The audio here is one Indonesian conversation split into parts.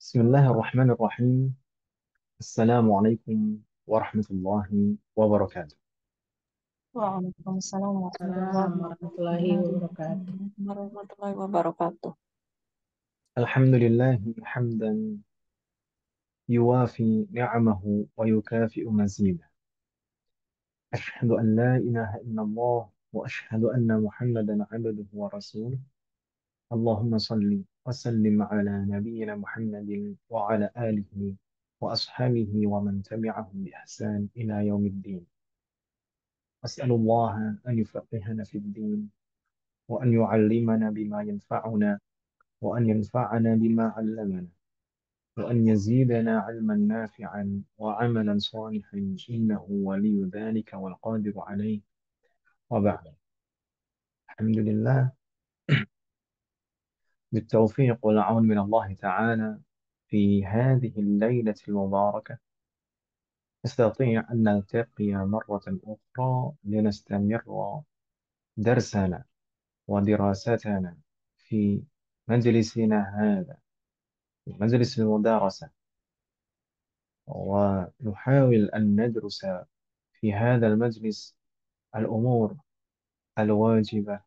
بسم الله الرحمن الرحيم. السلام عليكم ورحمة الله وبركاته. Waalaikumsalam Salam warahmatullahi wabarakatuh. warahmatullahi wabarakatuh. الحمد لله حمدا يوافي نعمه ويكافئ مزيده. أشهد أن لا إله إلا الله وأشهد أن محمدا عبده ورسوله. اللهم صل وسلم على نبينا محمد وعلى آله وأصحابه ومن تبعهم بإحسان إلى يوم الدين. أسأل الله أن يفقهنا في الدين وأن يعلمنا بما ينفعنا وأن ينفعنا بما علمنا وأن يزيدنا علما نافعا وعملا صالحا إنه ولي ذلك والقادر عليه. وبعد، الحمد لله بالتوفيق والعون من الله تعالى في هذه الليلة المباركة نستطيع أن نلتقي مرة أخرى لنستمر درسنا ودراستنا في مجلسنا هذا، مجلس المدارسة، ونحاول أن ندرس في هذا المجلس الأمور الواجبة،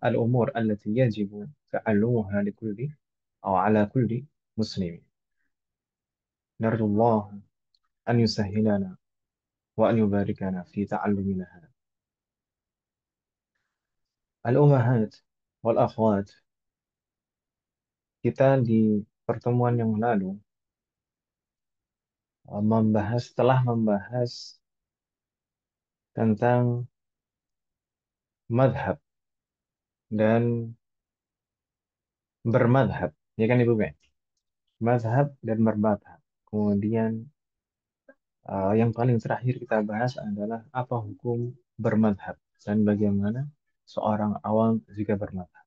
الأمور التي يجب تعلمها لكل أو على كل مسلم. نرجو الله أن يسهلنا وأن يباركنا في تعلمنا هذا. الأمهات والأخوات، kita di pertemuan yang lalu telah membahas tentang madhab dan bermadhab, ya kan Ibu Ben? Madhab dan bermadhab. Kemudian yang paling terakhir kita bahas adalah apa hukum bermadhab dan bagaimana seorang awam jika bermadhab.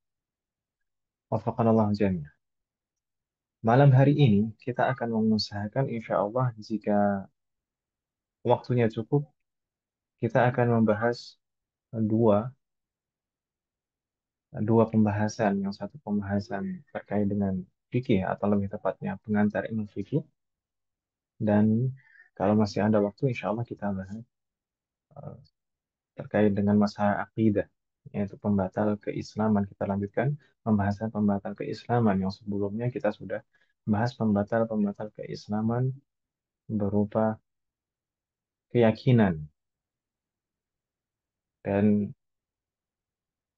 Wafaqanallah jami'an. Malam hari ini kita akan mengusahakan insya Allah jika waktunya cukup, kita akan membahas dua dua pembahasan. Yang satu pembahasan terkait dengan fikih atau lebih tepatnya pengantar ilmu fikih, dan kalau masih ada waktu insya Allah kita bahas eh, terkait dengan masalah akidah, yaitu pembatal keislaman. Kita lanjutkan pembahasan pembatal keislaman yang sebelumnya kita sudah bahas pembatal-pembatal keislaman berupa keyakinan. Dan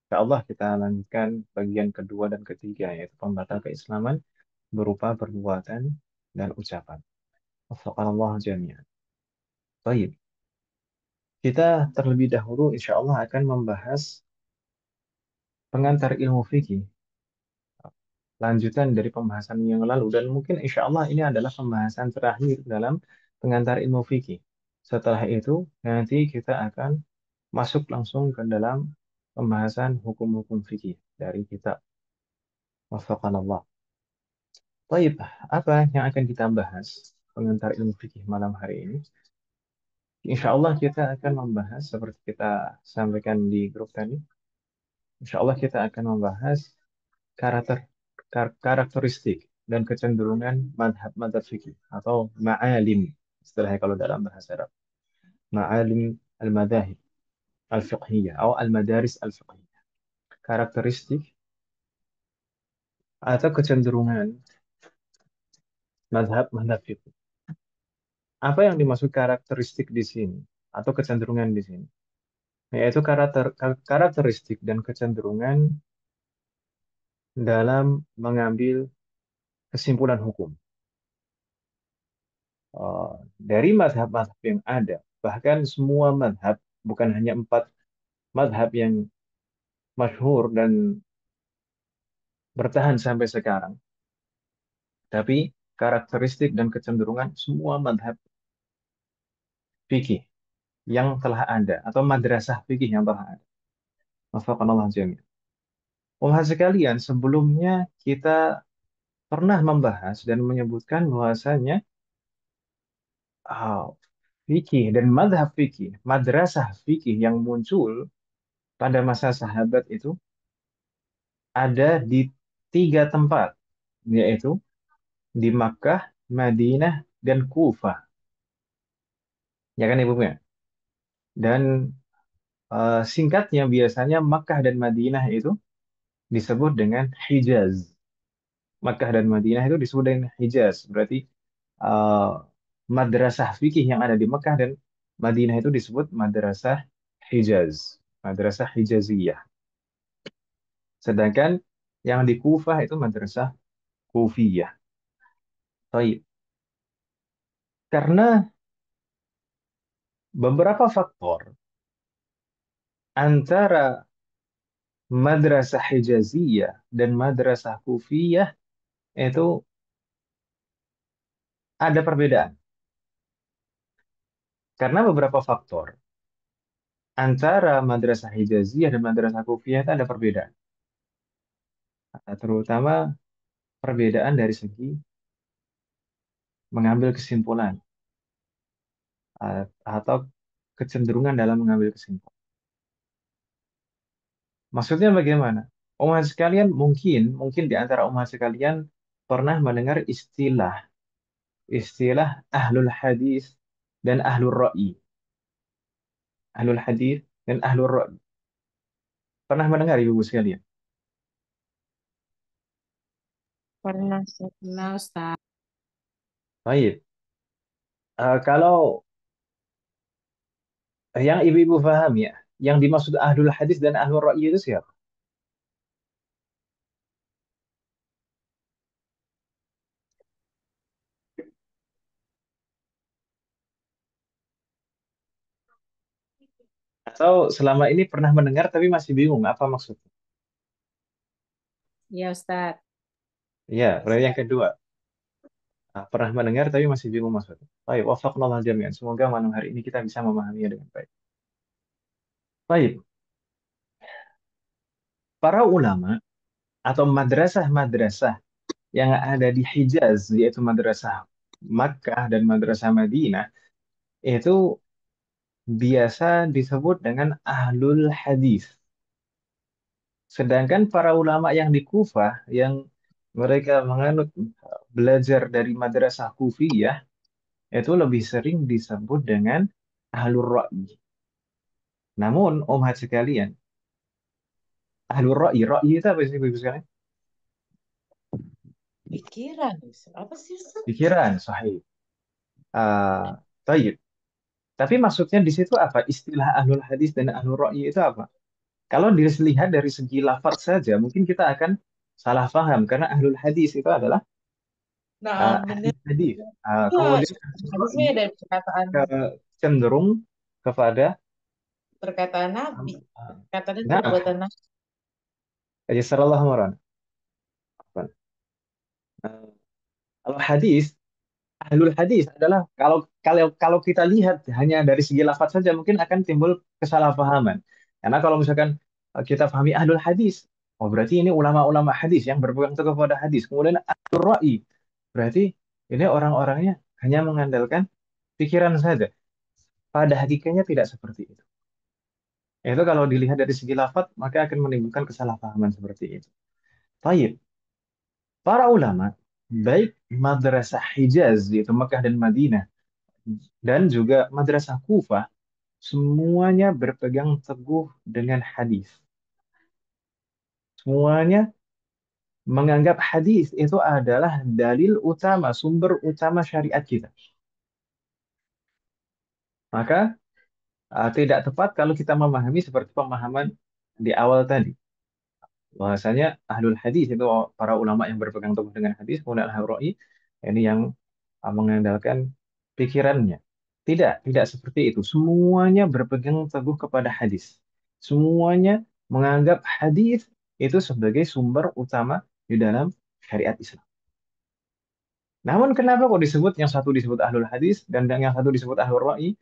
insya Allah kita lanjutkan bagian kedua dan ketiga, yaitu pembatal keislaman berupa perbuatan dan ucapan. Wafaqanallah jami'an. Baik, kita terlebih dahulu insya Allah akan membahas pengantar ilmu fikih, lanjutan dari pembahasan yang lalu, dan mungkin insya Allah ini adalah pembahasan terakhir dalam pengantar ilmu fikih. Setelah itu nanti kita akan masuk langsung ke dalam pembahasan hukum-hukum fikih dari kitab. Wafaqanallah. Baik, apa yang akan kita bahas pengantar ilmu fikih malam hari ini? Insya Allah kita akan membahas seperti kita sampaikan di grup tadi. Insya Allah kita akan membahas karakter karakteristik dan kecenderungan madhab-madhab fikih atau ma'alim, istilahnya kalau dalam bahasa Arab. Ma'alim al-madhahib al-fiqhiyah atau al-madaris al-fiqhiyah. Karakteristik atau kecenderungan madhab-madhab fikih. Apa yang dimaksud karakteristik di sini atau kecenderungan di sini? Yaitu karakteristik dan kecenderungan dalam mengambil kesimpulan hukum. Dari madhab-madhab yang ada, bahkan semua madhab, bukan hanya 4 madhab yang masyhur dan bertahan sampai sekarang, tapi karakteristik dan kecenderungan semua madhab fikih yang telah ada atau madrasah fikih yang telah ada. Wafaqanallah jami'an. Pemirsa sekalian, sebelumnya kita pernah membahas dan menyebutkan bahwasanya ah, fikih dan madhab fikih, madrasah fikih yang muncul pada masa sahabat itu ada di 3 tempat. yaitu di Makkah, Madinah, dan Kufah. Ya kan Ibu ya? Dan singkatnya biasanya Makkah dan Madinah itu disebut dengan Hijaz. Makkah dan Madinah itu disebut dengan Hijaz. Berarti eh, madrasah fikih yang ada di Makkah dan Madinah itu disebut madrasah Hijaz, madrasah Hijaziyah. Sedangkan yang di Kufah itu madrasah Kufiyah. Baik. Karena beberapa faktor antara madrasah Hijaziyah dan madrasah Kufiyah itu ada perbedaan. Karena beberapa faktor antara madrasah Hijaziyah dan madrasah Kufiyah itu ada perbedaan. Terutama perbedaan dari segi mengambil kesimpulan atau kecenderungan dalam mengambil kesimpulan. Maksudnya bagaimana? Umat sekalian mungkin di antara umat sekalian pernah mendengar istilah ahlul hadis dan ahlul ra'i. Ahlul hadis dan ahlul ra'i. Pernah mendengar ibu sekalian? Pernah sih. Nah, Ustaz. Baik. Kalau yang ibu-ibu paham ya, yang dimaksud ahlul hadis dan ahlul ra'i itu siapa? Atau selama ini pernah mendengar tapi masih bingung apa maksudnya? Ya, Ustaz. Ya, berarti yang kedua. Pernah mendengar tapi masih bingung maksudnya. Baik, wafaqnallah jami'an. Semoga malam hari ini kita bisa memahaminya dengan baik. Baik, para ulama atau madrasah-madrasah yang ada di Hijaz, yaitu madrasah Makkah dan madrasah Madinah, itu biasa disebut dengan ahlul hadis. Sedangkan para ulama yang di Kufah, yang mereka menganut belajar dari madrasah Kufiyah, itu lebih sering disebut dengan ahlul ra'i. Namun, umat sekalian, ahlul ra'i, ra'i itu apa sih Ibu sekalian? Pikiran. Apa sih, Ustaz? Pikiran, sahih. Tayyib. Tapi maksudnya di situ apa? Istilah ahlul hadis dan ahlul ra'i itu apa? Kalau dilihat dari segi lafaz saja, mungkin kita akan salah paham karena ahlul hadis itu adalah Nah, ahli benar. hadis. Ya, Kemudian ahlul hadisnya ra'i dari perkataan cenderung kepada perkataan uh, Nabi. Kata dan nah, perbuatan Nabi. sallallahu alaihi wasallam. Kalau hadis, ahlul hadis adalah kalau kalau kalau kita lihat hanya dari segi lafaz saja mungkin akan timbul kesalahpahaman. Karena kalau misalkan kita pahami ahlul hadis, oh berarti ini ulama-ulama hadis yang berpegang teguh pada hadis. Kemudian ahlul ra'i, berarti ini orang-orangnya hanya mengandalkan pikiran saja. Pada hakikatnya tidak seperti itu. Itu kalau dilihat dari segi lafaz maka akan menimbulkan kesalahpahaman seperti itu. Baik, para ulama baik madrasah Hijaz yaitu Mekah dan Madinah dan juga madrasah Kufah semuanya berpegang teguh dengan hadis. Semuanya menganggap hadis itu adalah dalil utama, sumber utama syariat kita. Maka tidak tepat kalau kita memahami seperti pemahaman di awal tadi. Bahwasanya ahlul hadis itu para ulama yang berpegang teguh dengan hadis, kemudian ahlul ra'i ini yang mengandalkan pikirannya. Tidak seperti itu. Semuanya berpegang teguh kepada hadis. Semuanya menganggap hadis itu sebagai sumber utama di dalam syariat Islam. Namun kenapa kok disebut yang satu disebut ahlul hadis dan yang satu disebut ahlul ra'i?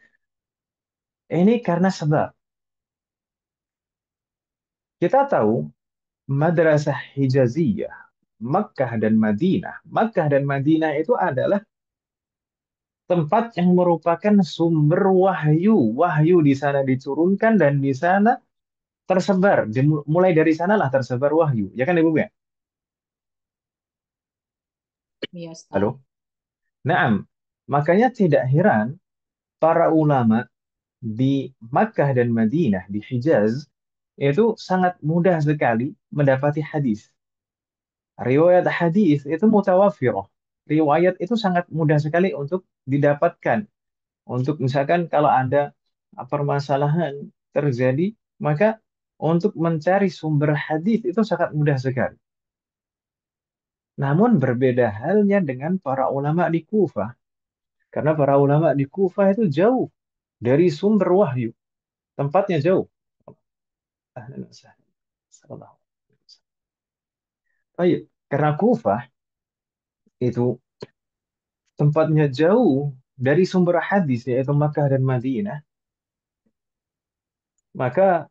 Ini karena sebab kita tahu madrasah Hijaziyah, Makkah dan Madinah itu adalah tempat yang merupakan sumber wahyu. Wahyu di sana diturunkan dan di sana tersebar. Mulai dari sanalah tersebar wahyu. Ya kan Ibu ya? Iya, Ustaz. Halo? Naam. Makanya tidak heran para ulama di Makkah dan Madinah, di Hijaz, itu sangat mudah sekali mendapati hadis. Riwayat hadis itu mutawafirah. Riwayat itu sangat mudah sekali untuk didapatkan. Untuk misalkan kalau ada permasalahan terjadi, maka untuk mencari sumber hadis itu sangat mudah sekali. Namun berbeda halnya dengan para ulama di Kufah. Karena para ulama di Kufah itu jauh dari sumber wahyu. Tempatnya jauh. Ahlan wa sahlan. Sallallahu alaihi wasallam. Baik, karena Kufah itu tempatnya jauh dari sumber hadis yaitu Makkah dan Madinah, maka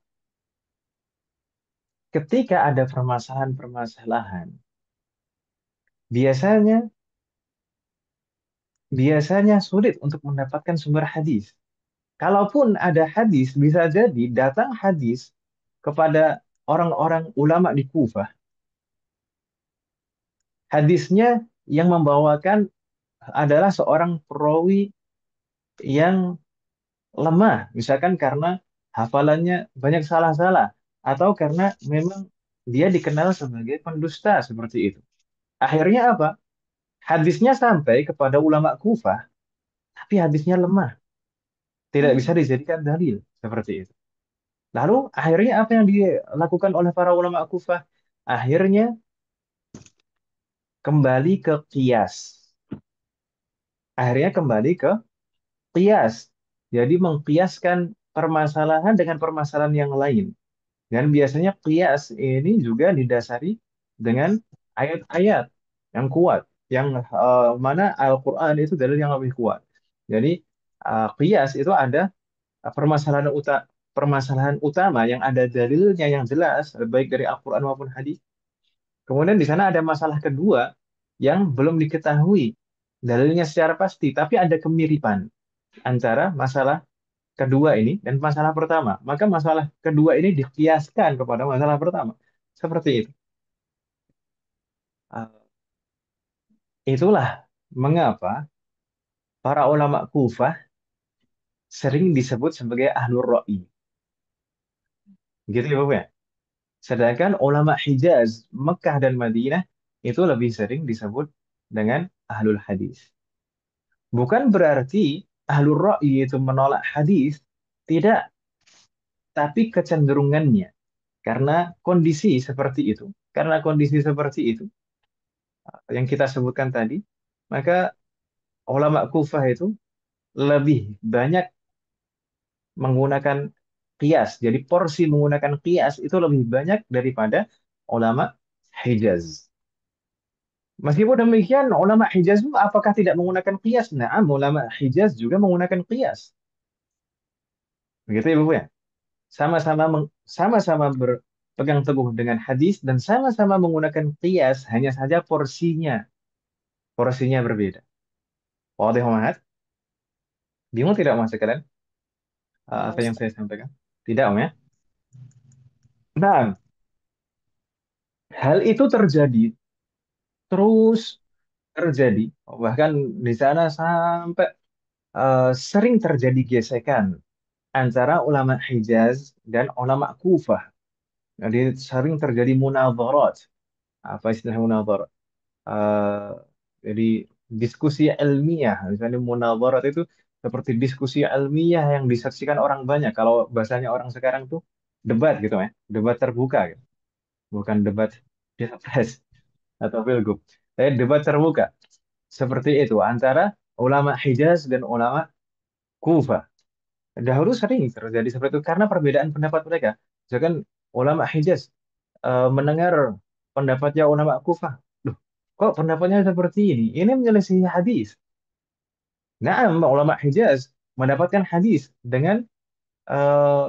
ketika ada permasalahan-permasalahan, biasanya biasanya sulit untuk mendapatkan sumber hadis. Kalaupun ada hadis, bisa jadi datang hadis kepada orang-orang ulama di Kufah. Hadisnya yang membawakan adalah seorang perawi yang lemah, misalkan karena hafalannya banyak salah-salah, atau karena memang dia dikenal sebagai pendusta seperti itu. Akhirnya apa? Hadisnya sampai kepada ulama Kufah, tapi hadisnya lemah, tidak bisa dijadikan dalil seperti itu. Lalu akhirnya apa yang dilakukan oleh para ulama Kufah? Akhirnya kembali ke qiyas. Akhirnya kembali ke qiyas. Jadi mengkiaskan permasalahan dengan permasalahan yang lain. Dan biasanya qiyas ini juga didasari dengan ayat-ayat yang kuat, yang mana Al-Quran itu dalil yang lebih kuat. Jadi qiyas itu ada permasalahan utama yang ada dalilnya yang jelas, baik dari Al-Quran maupun hadis. Kemudian di sana ada masalah kedua yang belum diketahui dalilnya secara pasti, tapi ada kemiripan antara masalah kedua ini dan masalah pertama. Maka masalah kedua ini dikiaskan kepada masalah pertama. Seperti itu. Ah, itulah mengapa para ulama Kufah sering disebut sebagai ahlur ra'i. Gitu ya, Bapak ya. Sedangkan ulama Hijaz, Mekah dan Madinah itu lebih sering disebut dengan ahlul hadis. Bukan berarti ahlur ra'i itu menolak hadis, tidak, tapi kecenderungannya. Karena kondisi seperti itu, karena kondisi seperti itu yang kita sebutkan tadi, maka ulama Kufah itu lebih banyak menggunakan qiyas. Jadi porsi menggunakan qiyas itu lebih banyak daripada ulama Hijaz. Meskipun demikian, ulama Hijaz itu apakah tidak menggunakan qiyas? Nah, ulama Hijaz juga menggunakan qiyas. Begitu ya, Bu ya? Sama-sama sama-sama berpegang teguh dengan hadis dan sama-sama menggunakan qiyas, hanya saja porsinya berbeda. Wadih Muhammad? Bingung tidak Mas sekalian? Ya, Apa yang Ustaz. saya sampaikan? Tidak, Om ya? Nah, hal itu terjadi, terus terjadi, bahkan di sana sampai sering terjadi gesekan antara ulama Hijaz dan ulama Kufah. Jadi sering terjadi munadharat. Apa istilah munadharat? Eh, jadi diskusi ilmiah. Misalnya munadharat itu seperti diskusi ilmiah yang disaksikan orang banyak. Kalau bahasanya orang sekarang tuh debat gitu ya, debat terbuka gitu. Bukan debat pilpres atau pilgub. Tapi debat terbuka seperti itu antara ulama Hijaz dan ulama Kufah. Dahulu sering terjadi seperti itu karena perbedaan pendapat mereka. Misalkan ulama Hijaz mendengar pendapatnya ulama Kufah. Loh, kok pendapatnya seperti ini? Ini menyelesaikan hadis. Nah, ulama Hijaz mendapatkan hadis dengan eh,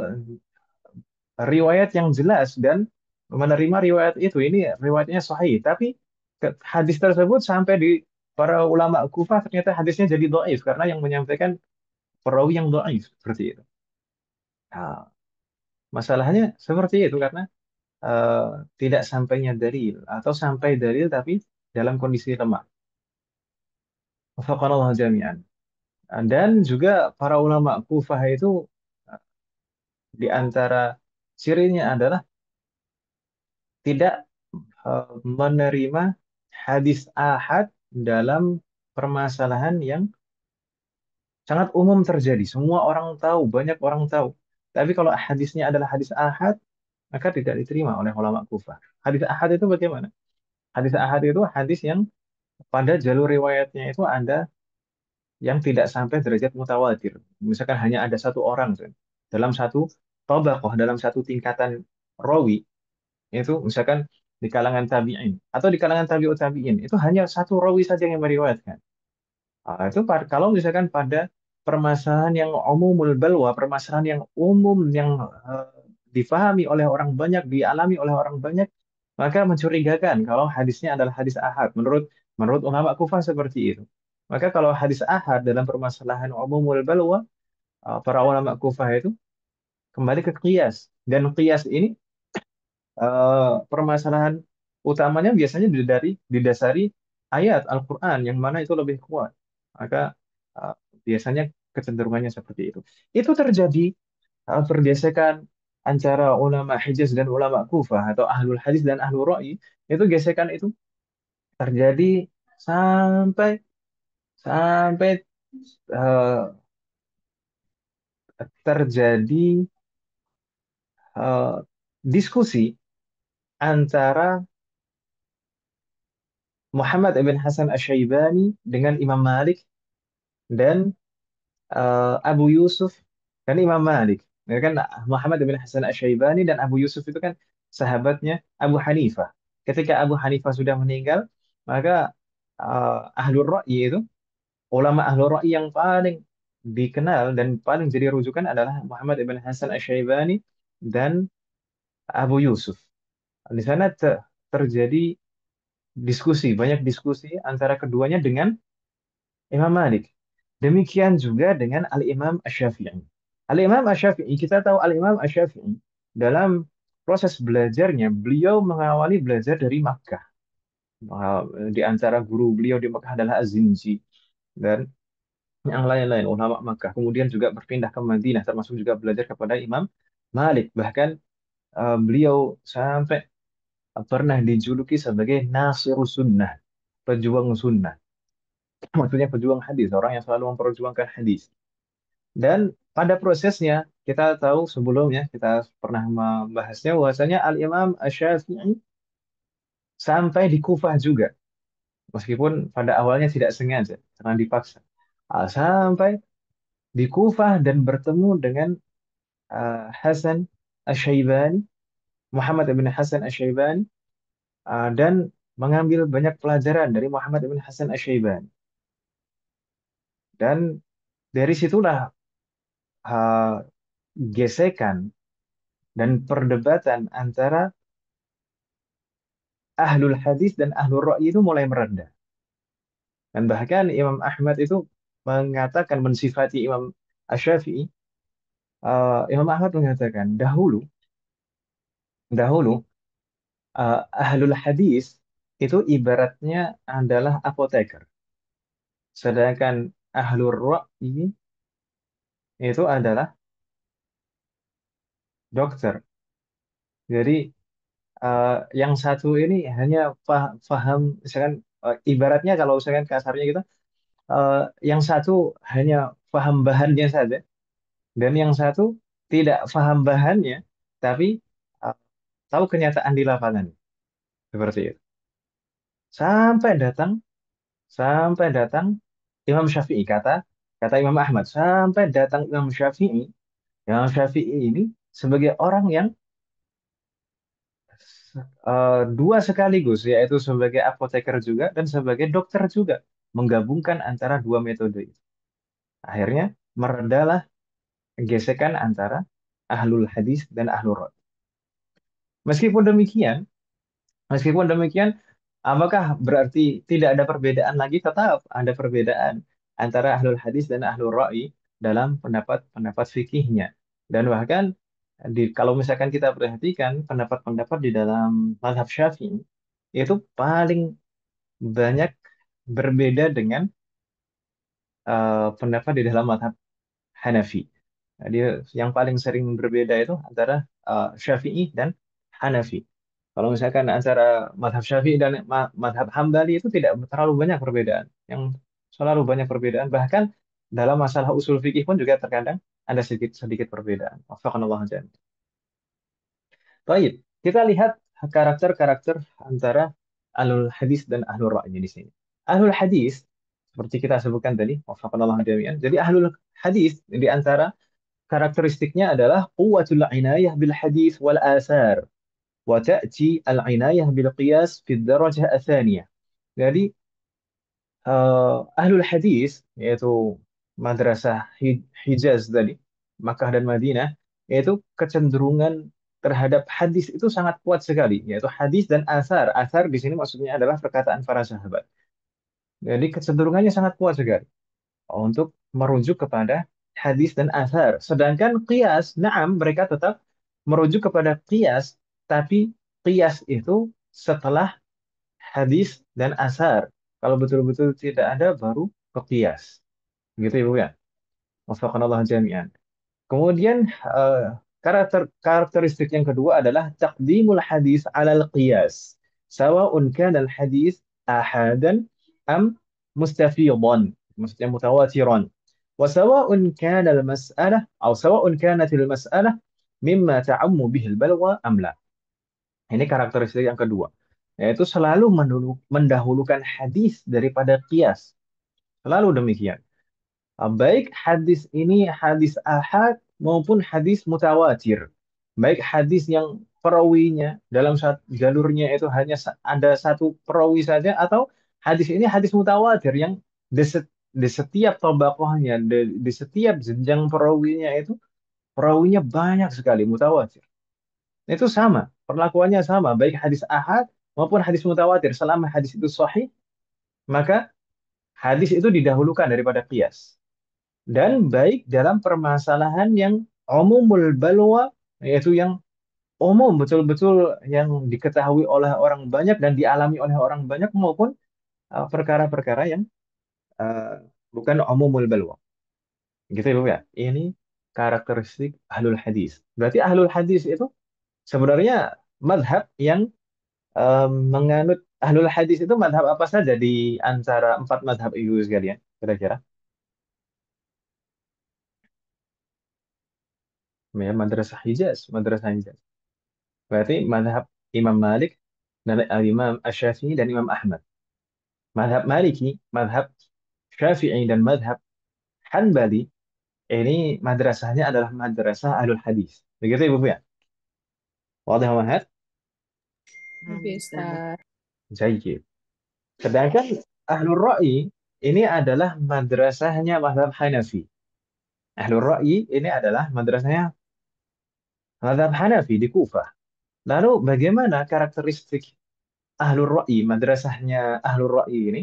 riwayat yang jelas dan menerima riwayat itu. Ini riwayatnya sahih. Tapi hadis tersebut sampai di para ulama Kufah ternyata hadisnya jadi dhaif karena yang menyampaikan perawi yang dhaif seperti itu. Nah, masalahnya seperti itu karena eh, tidak sampainya dalil atau sampai dalil tapi dalam kondisi lemah. Wafaqanallahu jami'an. Dan juga para ulama Kufah itu di antara cirinya adalah tidak menerima hadis ahad dalam permasalahan yang sangat umum terjadi. Semua orang tahu, banyak orang tahu. Tapi kalau hadisnya adalah hadis ahad, maka tidak diterima oleh ulama Kufah. Hadis ahad itu bagaimana? Hadis ahad itu hadis yang pada jalur riwayatnya itu ada yang tidak sampai derajat mutawatir. Misalkan hanya ada satu orang kan, dalam satu tabaqah, dalam satu tingkatan rawi, itu misalkan di kalangan tabi'in atau di kalangan tabi'ut tabi'in, itu hanya satu rawi saja yang meriwayatkan. Itu kalau misalkan pada permasalahan yang umumul balwa, permasalahan yang umum yang eh, difahami oleh orang banyak, dialami oleh orang banyak, maka mencurigakan kalau hadisnya adalah hadis ahad. Menurut menurut ulama Kufah seperti itu. Maka kalau hadis ahad dalam permasalahan umumul balwa, para ulama Kufah itu kembali ke qiyas. Dan qiyas ini permasalahan utamanya biasanya didasari ayat Al-Quran yang mana itu lebih kuat. Maka eh, biasanya kecenderungannya seperti itu. Itu terjadi pergesekan antara ulama Hijaz dan ulama Kufah atau ahlul hadis dan ahlul ra'yi. Itu gesekan itu terjadi sampai sampai eh, terjadi eh, diskusi antara Muhammad ibn Hasan Asy-Syaibani dengan Imam Malik dan Abu Yusuf dan Imam Malik. Ya kan Muhammad bin Hasan Asy-Syaibani dan Abu Yusuf itu kan sahabatnya Abu Hanifah. Ketika Abu Hanifah sudah meninggal, maka Ahlur Ra'yi itu, ulama Ahlur Ra'yi yang paling dikenal dan paling jadi rujukan adalah Muhammad bin Hasan Asy-Syaibani dan Abu Yusuf. Di sana terjadi diskusi, banyak diskusi antara keduanya dengan Imam Malik. Demikian juga dengan Al-Imam Asy-Syafi'i. Al-Imam Asy-Syafi'i, kita tahu Al-Imam Asy-Syafi'i dalam proses belajarnya, beliau mengawali belajar dari Makkah. Di antara guru beliau di Makkah adalah Az-Zinji dan yang lain-lain ulama Makkah. Kemudian juga berpindah ke Madinah, termasuk juga belajar kepada Imam Malik. Bahkan beliau sampai pernah dijuluki sebagai Nasirus Sunnah, pejuang sunnah. Maksudnya pejuang hadis, orang yang selalu memperjuangkan hadis. Dan pada prosesnya kita tahu sebelumnya kita pernah membahasnya bahwasanya Al-Imam Asy-Syafi'i sampai di Kufah juga meskipun pada awalnya tidak sengaja karena dipaksa. Sampai di Kufah dan bertemu dengan Hasan Asy-Syaibani, Muhammad bin Hasan Asy-Syaibani dan mengambil banyak pelajaran dari Muhammad bin Hasan Asy-Syaibani. Dan dari situlah uh, gesekan dan perdebatan antara ahlul hadis dan ahlul ra'yi itu mulai mereda. Dan bahkan Imam Ahmad itu mengatakan mensifati Imam Asy-Syafi'i, Imam Ahmad mengatakan dahulu ahlul hadis itu ibaratnya adalah apoteker, sedangkan ahlul ra'yi itu adalah dokter. Jadi eh, yang satu ini hanya paham, misalkan ibaratnya kalau misalkan kasarnya gitu, eh, yang satu hanya paham bahannya saja, dan yang satu tidak paham bahannya, tapi uh, tahu kenyataan di lapangan. Seperti itu. Sampai datang, sampai datang Imam Syafi'i, kata Imam Ahmad, sampai datang Imam Syafi'i. Imam Syafi'i ini sebagai orang yang dua sekaligus, yaitu sebagai apoteker juga dan sebagai dokter juga, menggabungkan antara dua metode itu. Akhirnya meredalah gesekan antara ahlul hadis dan ahlul rad. Meskipun demikian, Meskipun demikian, apakah berarti tidak ada perbedaan lagi? Tetap ada perbedaan antara ahlul hadis dan ahlul ra'i dalam pendapat-pendapat fikihnya. Dan bahkan kalau misalkan kita perhatikan pendapat-pendapat di dalam mazhab Syafi'i itu paling banyak berbeda dengan pendapat di dalam mazhab Hanafi. Jadi yang paling sering berbeda itu antara Syafi'i dan Hanafi. Kalau misalkan antara mazhab Syafi'i dan mazhab Hambali itu tidak terlalu banyak perbedaan. Yang selalu banyak perbedaan. Bahkan dalam masalah usul fikih pun juga terkadang ada sedikit perbedaan. Wafaqanallahu jami'an. Baik, kita lihat karakter-karakter antara ahlul hadis dan ahlul ra'yi di sini. Ahlul hadis, seperti kita sebutkan tadi, wafaqanallahu jami'an. Jadi ahlul hadis di antara karakteristiknya adalah quwwatul inayah bil hadis wal asar wa ta'ti al inayah bil qiyas fi darajah atsaniyah. Jadi ahlul hadis yaitu madrasah Hijaz tadi, Makkah dan Madinah, yaitu kecenderungan terhadap hadis itu sangat kuat sekali, yaitu hadis dan asar. Asar di sini maksudnya adalah perkataan para sahabat. Jadi kecenderungannya sangat kuat sekali untuk merujuk kepada hadis dan asar. Sedangkan qiyas, naam mereka tetap merujuk kepada qiyas, tapi qiyas itu setelah hadis dan asar. Kalau betul-betul tidak ada, baru ke qiyas. Gitu ya, Bu ya. Wafaqanallah jami'an. Kemudian karakteristik yang kedua adalah taqdimul hadis alal qiyas. Sawa'un kana al hadis ahadan am mustafidan. Maksudnya mutawatiran. Wa sawa'un kana al mas'alah atau sawa'un kanat al mas'alah mimma ta'ammu bihi al balwa am la. Ini karakteristik yang kedua. Yaitu selalu mendahulukan hadis daripada qiyas. Selalu demikian. Baik hadis ini hadis ahad maupun hadis mutawatir. Baik hadis yang perawinya dalam satu jalurnya itu hanya ada satu perawi saja atau hadis ini hadis mutawatir yang di setiap tabaqahnya, di setiap jenjang perawinya itu perawinya banyak sekali mutawatir. Itu sama, perlakuannya sama baik hadis ahad maupun hadis mutawatir. Selama hadis itu sahih, maka hadis itu didahulukan daripada qiyas. Dan baik dalam permasalahan yang umumul balwa, yaitu yang umum betul-betul yang diketahui oleh orang banyak dan dialami oleh orang banyak maupun perkara-perkara yang uh, bukan umumul balwa. Gitu ya, Bu ya. Ini karakteristik ahlul hadis. Berarti ahlul hadis itu sebenarnya madhab yang menganut ahlul hadis itu madhab apa saja di antara empat madhab itu sekalian, kira-kira? Ya, madrasah Hijaz, madrasah Hijaz. Berarti madhab Imam Malik dan Imam Asy-Syafi'i dan Imam Ahmad. Madhab Maliki, madhab Syafi'i dan madhab Hanbali ini madrasahnya adalah madrasah Ahlul Hadis. Begitu Ibu ya? Wadah Mahad? Bisa. Jayyid. Sedangkan Ahlul Ra'i ini adalah madrasahnya madhab Hanafi. Ahlul Ra'i ini adalah madrasahnya madhab Hanafi di Kufah. Lalu bagaimana karakteristik Ahlul Ra'i, madrasahnya Ahlul Ra'i ini?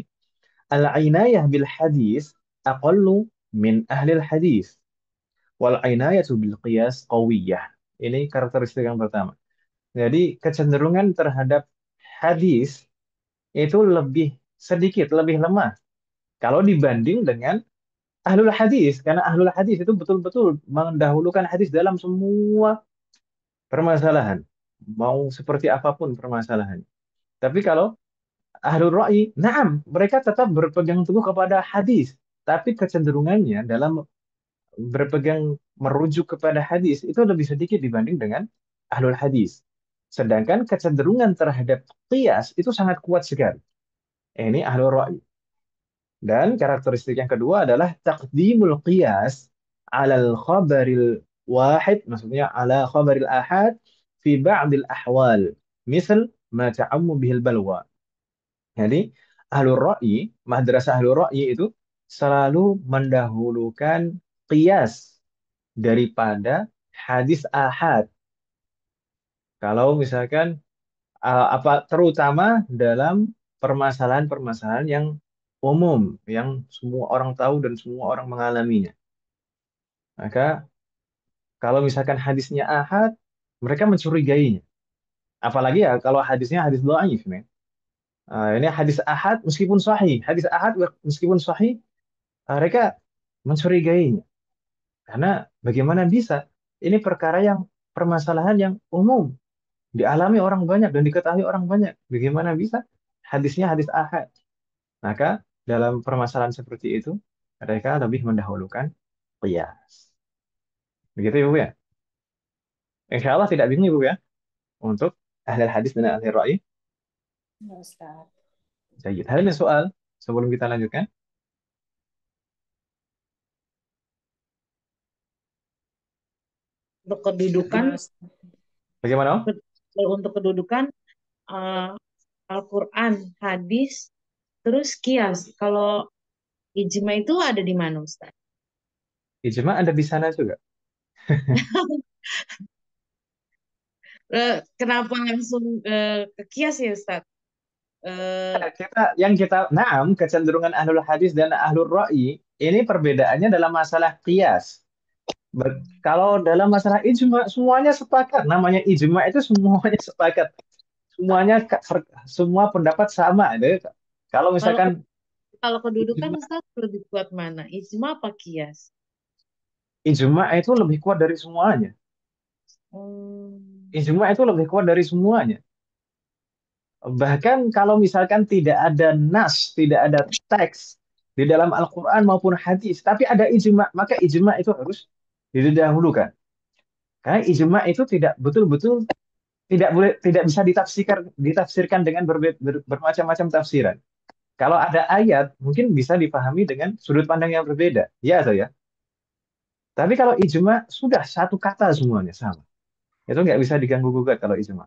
Al-inayah bil hadis aqallu min ahlil hadis. Wal inayatu bil qiyas qawiyah. Ini karakteristik yang pertama. Jadi kecenderungan terhadap hadis itu lebih sedikit, lebih lemah kalau dibanding dengan ahlul hadis. Karena ahlul hadis itu betul-betul mendahulukan hadis dalam semua permasalahan. Mau seperti apapun permasalahannya. Tapi kalau ahlul ra'yi, naam, mereka tetap berpegang teguh kepada hadis. Tapi kecenderungannya dalam berpegang merujuk kepada hadis itu lebih sedikit dibanding dengan ahlul hadis. Sedangkan kecenderungan terhadap qiyas itu sangat kuat sekali. Ini ahlul ra'yi. Dan karakteristik yang kedua adalah taqdimul qiyas alal khabaril wahid, maksudnya ala khabaril ahad fi ba'dil ahwal. Misal ma ta'ammu bihil balwa. Jadi ahlul ra'yi, madrasah ahlul ra'yi itu selalu mendahulukan qiyas daripada hadis ahad. Kalau misalkan apa terutama dalam permasalahan-permasalahan yang umum, yang semua orang tahu dan semua orang mengalaminya. Maka kalau misalkan hadisnya ahad, mereka mencurigainya. Apalagi ya kalau hadisnya hadis dhaif, nih. Ini hadis ahad meskipun sahih, hadis ahad meskipun sahih, mereka mencurigainya. Karena bagaimana bisa? Ini perkara yang permasalahan yang umum dialami orang banyak dan diketahui orang banyak. Bagaimana bisa? Hadisnya hadis ahad. Maka dalam permasalahan seperti itu, mereka lebih mendahulukan qiyas. Begitu Ibu ya? Insya Allah tidak bingung Ibu ya untuk ahli hadis dan ahli ra'yi. Ya, Ustaz. Jadi, hal ini soal sebelum kita lanjutkan. Untuk kedudukan, Ya, Ustaz. Bagaimana? kalau untuk kedudukan eh, Al-Quran, hadis, terus kias. Kalau ijma itu ada di mana, Ustaz? Ijma ada di sana juga. Kenapa langsung ke kias ya, Ustaz? Eh, Kecenderungan ahlul hadis dan ahlul ra'yi ini perbedaannya dalam masalah qiyas. Kalau dalam masalah ijma semuanya sepakat. Namanya ijma itu semuanya sepakat. Semuanya semua pendapat sama. Ada. Kalau kalau misalkan kalau kedudukan ijma, Ustaz lebih kuat mana? Ijma apa kias? ijma itu lebih kuat dari semuanya. Hmm. Ijma itu lebih kuat dari semuanya. Bahkan kalau misalkan tidak ada nas, tidak ada teks di dalam Al-Quran maupun hadis, tapi ada ijma, maka ijma itu harus didahulukan. Karena ijma itu tidak betul-betul tidak bisa ditafsirkan dengan bermacam-macam tafsiran. Kalau ada ayat mungkin bisa dipahami dengan sudut pandang yang berbeda, ya atau ya. Tapi kalau ijma sudah satu kata semuanya sama, itu nggak bisa diganggu gugat kalau ijma.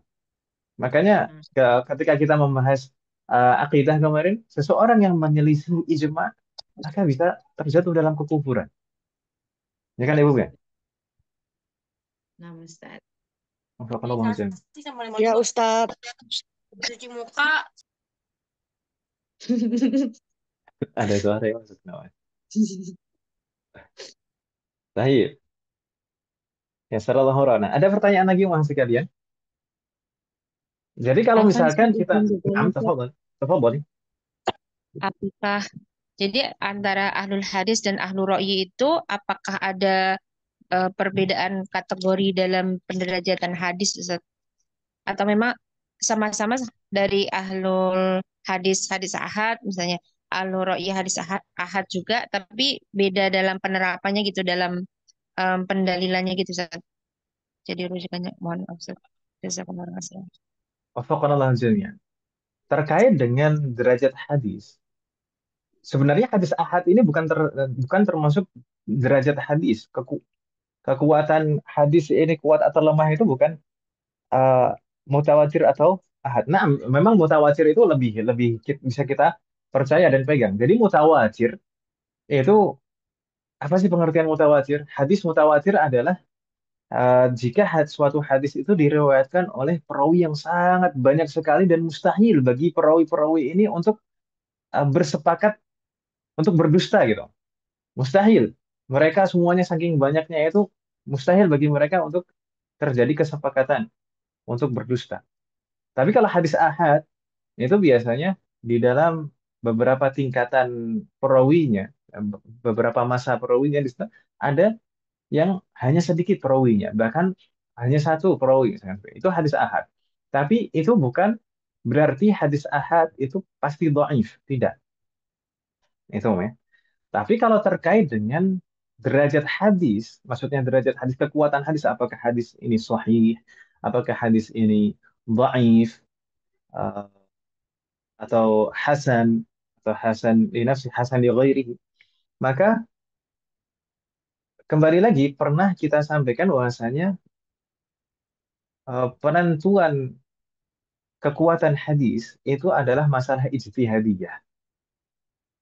Makanya Nah, ketika kita membahas akidah kemarin, seseorang yang menyelisih ijma maka bisa terjatuh dalam kekufuran. Ya kan Ibu ya? nah, Ustaz. Kalau mau aja. Ya, Ustaz. Cuci muka. Ada suara yang masuk namanya. Baik. Ya, sallallahu alaihi. Ada pertanyaan lagi mas sekalian? Jadi kalau Akan misalkan saya kita, izin bertanya, Ustaz. tafadhol, tafadhol. Apakah jadi antara ahlul hadis dan ahlul ra'yi itu apakah ada perbedaan kategori dalam penderajatan hadis, Ustaz? Atau memang sama-sama dari ahlul hadis hadis ahad misalnya ahlul ra'yi hadis ahad, ahad juga tapi beda dalam penerapannya gitu dalam pendalilannya gitu, Ustaz. Jadi rujukannya mohon maaf, Ustaz. Jazakumullah khairan. Wafaqanallahu jami'an. Terkait dengan derajat hadis, sebenarnya hadis ahad ini bukan termasuk derajat hadis. Kekuatan hadis ini kuat atau lemah itu bukan uh, mutawatir atau ahad. Nah, memang mutawatir itu lebih lebih bisa kita percaya dan pegang. Jadi mutawatir itu apa sih pengertian mutawatir? Hadis mutawatir adalah jika suatu hadis itu diriwayatkan oleh perawi yang sangat banyak sekali dan mustahil bagi perawi-perawi ini untuk bersepakat untuk berdusta gitu. Mustahil. Mereka semuanya saking banyaknya itu mustahil bagi mereka untuk terjadi kesepakatan untuk berdusta. Tapi kalau hadis ahad itu biasanya di dalam beberapa tingkatan perawinya, beberapa masa perawinya di situ ada yang hanya sedikit perawinya, bahkan hanya satu perawi misalkan. Itu hadis ahad. Tapi itu bukan berarti hadis ahad itu pasti dhaif, tidak. Itu ya. Tapi kalau terkait dengan derajat hadis, maksudnya derajat hadis, kekuatan hadis, apakah hadis ini sahih, apakah hadis ini dhaif, eh, atau hasan, atau hasan li nafsi, hasan li ghairihi, maka kembali lagi pernah kita sampaikan bahwasanya penentuan kekuatan hadis itu adalah masalah ijtihadiyah.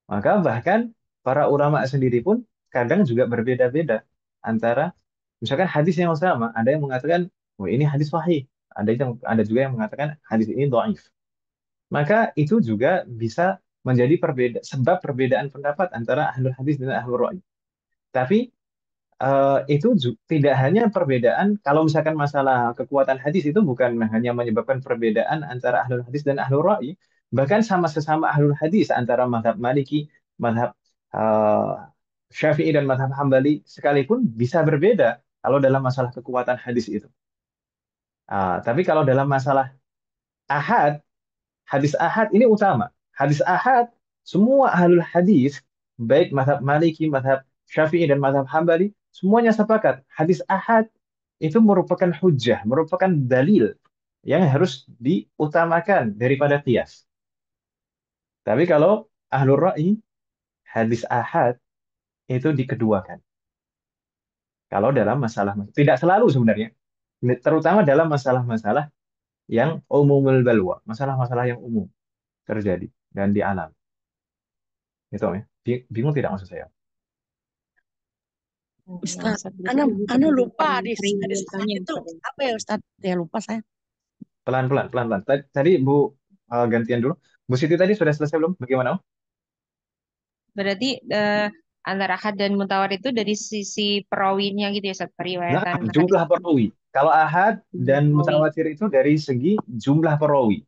Maka bahkan para ulama sendiri pun kadang juga berbeda-beda antara misalkan hadis yang sama, ada yang mengatakan, oh ini hadis sahih, ada juga yang mengatakan hadis ini dhaif. Maka itu juga bisa menjadi sebab perbedaan pendapat antara ahlul hadis dan ahlul ra'yi. Tapi itu tidak hanya perbedaan, kalau misalkan masalah kekuatan hadis itu bukan hanya menyebabkan perbedaan antara ahlul hadis dan ahlul ra'yi, bahkan sama sesama ahlul hadis antara mazhab Maliki, mazhab Syafi'i dan mazhab Hambali sekalipun bisa berbeda kalau dalam masalah kekuatan hadis itu. Tapi kalau dalam masalah ahad, hadis ahad ini utama. Hadis ahad, semua ahlul hadis, baik mazhab Maliki, mazhab Syafi'i, dan mazhab Hambali, semuanya sepakat. Hadis ahad itu merupakan hujjah, merupakan dalil yang harus diutamakan daripada qiyas. Tapi kalau ahlul ra'i, hadis ahad itu dikeduakan. Kalau dalam masalah, tidak selalu sebenarnya, terutama dalam masalah-masalah yang umumul balwa, masalah-masalah yang umum terjadi dan di alam. Itu ya. Bingung tidak maksud saya? Yang Ustaz, Ustaz berarti Ana, lebih Ana lupa berdasarkan hadis ahad riwayatnya itu Ustaz ya. apa ya Ustaz? Ya lupa saya. Pelan-pelan, pelan-pelan. Tadi Bu, gantian dulu. Bu Siti tadi sudah selesai belum? Bagaimana? Berarti antara ahad dan mutawatir itu dari sisi perawinya gitu ya, Ustaz, Nah, periwayatan hadis jumlah perawi. Kalau ahad dan perawi. mutawatir itu dari segi jumlah perawi.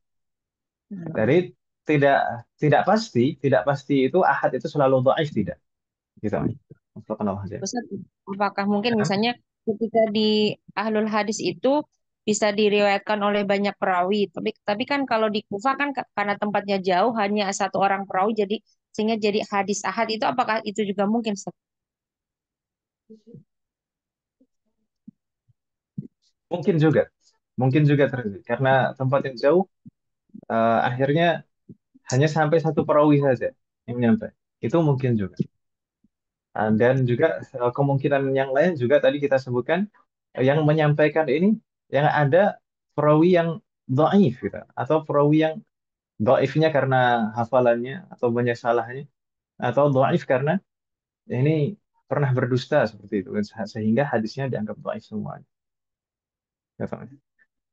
Dari tidak tidak pasti, tidak pasti itu ahad itu selalu dhaif, tidak. Gitu. Astagfirullah aja. Ustaz, apakah mungkin Nah, misalnya ketika di ahlul hadis itu bisa diriwayatkan oleh banyak perawi, tapi kan kalau di Kufah kan karena tempatnya jauh hanya satu orang perawi, jadi sehingga jadi hadis ahad itu apakah itu juga mungkin, Ustaz? mungkin juga. Mungkin juga terjadi. Karena tempat yang jauh, akhirnya hanya sampai satu perawi saja yang nyampe. Itu mungkin juga. Dan juga kemungkinan yang lain juga tadi kita sebutkan, yang menyampaikan ini yang ada perawi yang dhaif gitu, atau perawi yang dhaifnya karena hafalannya atau banyak salahnya, atau dhaif karena ini pernah berdusta seperti itu, sehingga hadisnya dianggap dhaif semuanya. Gitu.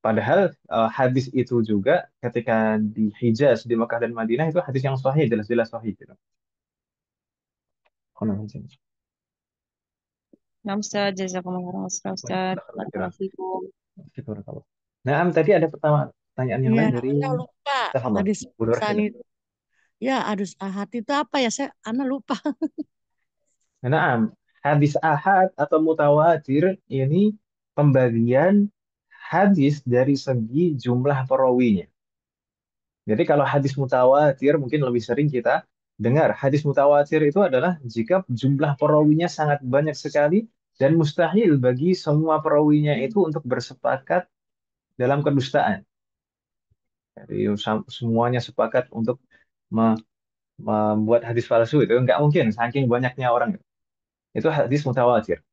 Padahal hadis itu juga ketika di Hijaz, di Mekah dan Madinah itu hadis yang sahih, jelas-jelas sahih gitu. Nah, Ustaz, jazakumullah khairan, Ustaz. Barakallahu. Nah, tadi ada pertanyaan yang Iya, lain dari Ana lupa Tafadhol, hadis Bu Nur ahad Hida. itu. Ya, hadis ahad itu apa ya? Ana lupa. Nah, hadis ahad atau mutawatir ini pembagian hadis dari segi jumlah perawinya. Jadi kalau hadis mutawatir mungkin lebih sering kita dengar. Hadis mutawatir itu adalah jika jumlah perawinya sangat banyak sekali dan mustahil bagi semua perawinya itu untuk bersepakat dalam kedustaan. Jadi semuanya sepakat untuk me- membuat hadis palsu itu nggak mungkin saking banyaknya orang. Itu hadis mutawatir.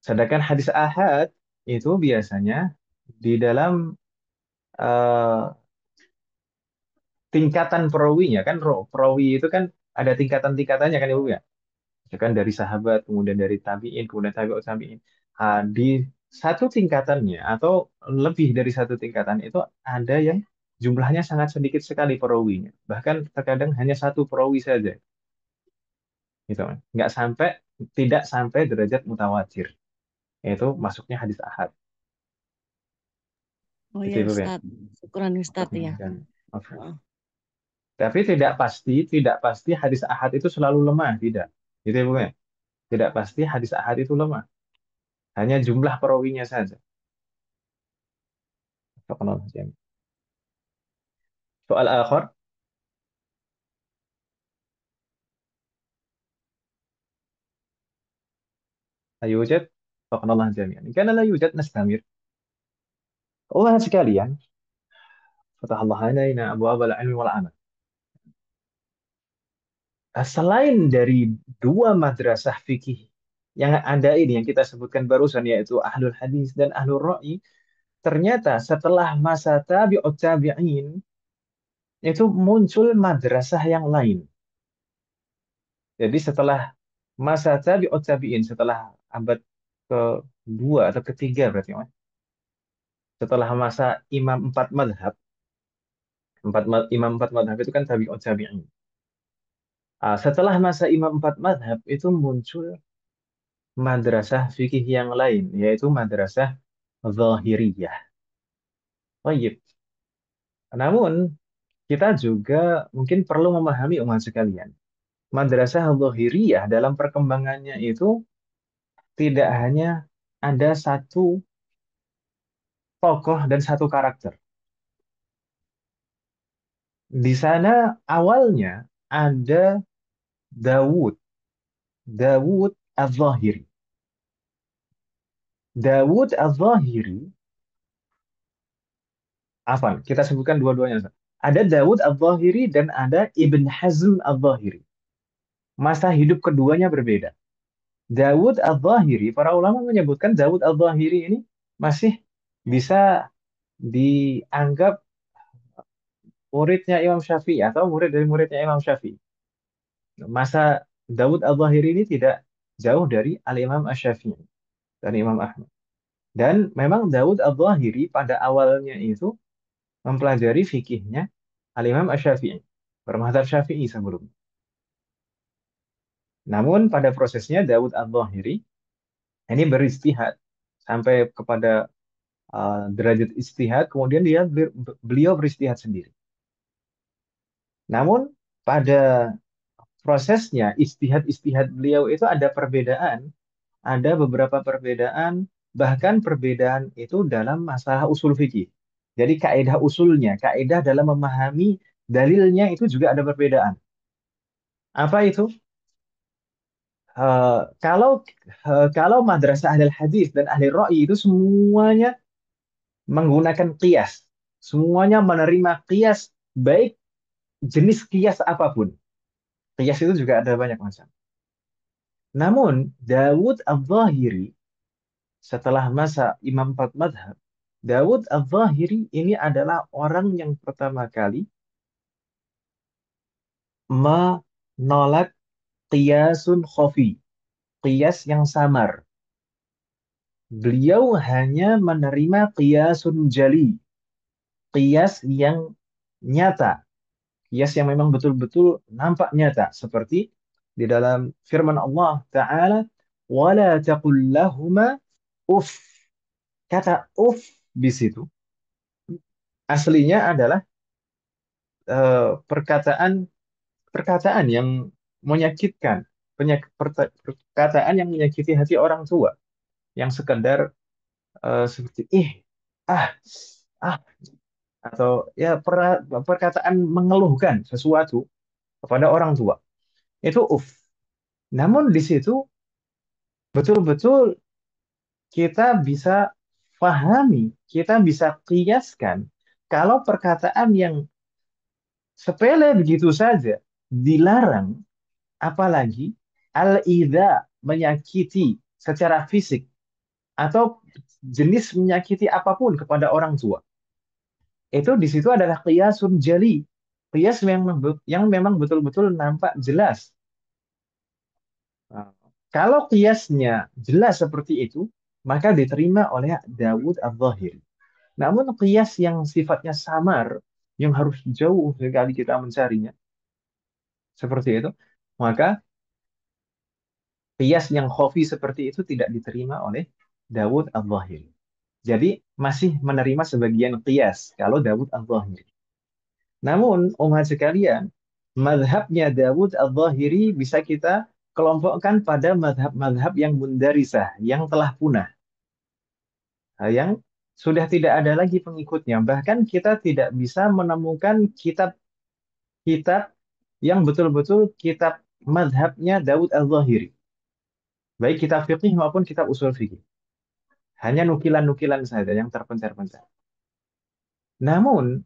Sedangkan hadis ahad itu biasanya di dalam eh, tingkatan perawinya kan, perawi itu kan ada tingkatan-tingkatannya kan Ibu ya. Misalkan dari sahabat, kemudian dari tabi'in, kemudian tabi'ut tabi'in. Di satu tingkatannya atau lebih dari satu tingkatan itu ada yang jumlahnya sangat sedikit sekali perawinya. Bahkan terkadang hanya satu perawi saja. Gitu kan. Nggak sampai, tidak sampai derajat mutawatir. Yaitu masuknya hadis ahad. Oh Itu ya Ibu ya. Ustaz. Syukuran Ustaz ya. Dan, oke. Oh. Tapi tidak pasti hadis ahad itu selalu lemah, tidak. Gitu ya, Bu ya. Tidak pasti hadis ahad itu lemah. Hanya jumlah perawinya saja. Soal akhir, la yujad, faqnallah jami'an. Karena la yujad nastamir. Allah sekalian, fatahallah alaina abwaabal ilmi wal amal. Selain dari dua madrasah fikih yang ada ini, yang kita sebutkan barusan, yaitu ahlul hadis dan ahlul ra'i, ternyata setelah masa tabi'ut tabi'in, itu muncul madrasah yang lain. Jadi setelah masa tabi'ut tabi'in, setelah abad kedua atau ketiga berarti, Mas. Setelah masa imam empat madhab, imam empat madhab itu kan tabi'ut tabi'in. Setelah masa imam empat madhab itu muncul madrasah fikih yang lain, yaitu madrasah Zahiriyah. Baik. Namun kita juga mungkin perlu memahami umat sekalian. madrasah Dhahiriyah dalam perkembangannya itu tidak hanya ada satu tokoh dan satu karakter. Di sana awalnya ada Dawud, Dawud Az-Zahiri. Dawud Az-Zahiri, apa? Kita sebutkan dua-duanya. Ada Dawud Az-Zahiri dan ada Ibn Hazm Az-Zahiri. Masa hidup keduanya berbeda. Dawud Az-Zahiri, para ulama menyebutkan Dawud Az-Zahiri ini masih bisa dianggap muridnya Imam Syafi'i atau murid dari muridnya Imam Syafi'i. Masa Dawud Az-Zahiri ini tidak jauh dari Al-Imam Asy-Syafi'i dan Imam Ahmad. Dan memang Dawud Az-Zahiri pada awalnya itu mempelajari fikihnya Al-Imam Asy-Syafi'i, bermadzhab Syafi'i sebelumnya. Namun pada prosesnya Dawud Az-Zahiri ini beristihad sampai kepada derajat istihad, kemudian beliau beristihad sendiri. Namun pada prosesnya istihad-istihad beliau itu ada perbedaan, ada beberapa perbedaan, bahkan perbedaan itu dalam masalah usul fikih. Jadi kaidah usulnya, kaidah dalam memahami dalilnya itu juga ada perbedaan. Apa itu? Eh, kalau kalau madrasah ahli hadis dan ahli ra'yi itu semuanya menggunakan qiyas. Semuanya menerima qiyas, baik jenis qiyas apapun. Qiyas itu juga ada banyak macam. Namun, Dawud al-Zahiri, setelah masa Imam Empat Madhab, Dawud al-Zahiri ini adalah orang yang pertama kali menolak qiyasun khafi, qiyas yang samar. Beliau hanya menerima qiyasun jali, qiyas yang nyata, qiyas yang memang betul-betul nampak nyata, seperti di dalam firman Allah Ta'ala, wala taqul lahuma uff. Kata uff di situ aslinya adalah perkataan perkataan yang menyakitkan, perkataan yang menyakiti hati orang tua, yang sekedar seperti ah, ah, atau ya perkataan mengeluhkan sesuatu kepada orang tua. Itu uff. Namun di situ betul-betul kita bisa pahami, kita bisa kiaskan kalau perkataan yang sepele begitu saja dilarang, apalagi al-idza menyakiti secara fisik atau jenis menyakiti apapun kepada orang tua. Itu di situ adalah qiyasun jali. Qiyas yang memang betul-betul nampak jelas. Nah, kalau qiyasnya jelas seperti itu, maka diterima oleh Dawud al-Zahiri. Namun qiyas yang sifatnya samar, yang harus jauh sekali kita mencarinya, seperti itu, maka qiyas yang khafi seperti itu tidak diterima oleh Dawud al-Zahiri. Jadi masih menerima sebagian qiyas kalau Dawud al-Zahiri. Namun umat sekalian, madhabnya Dawud al-Zahiri bisa kita kelompokkan pada madhab-madhab yang mundarisah, yang telah punah, yang sudah tidak ada lagi pengikutnya. Bahkan kita tidak bisa menemukan kitab-kitab yang betul-betul kitab madhabnya Dawud al-Zahiri. Baik kitab fikih maupun kitab usul fikih. Hanya nukilan-nukilan saja yang terpencar-pencar. Namun,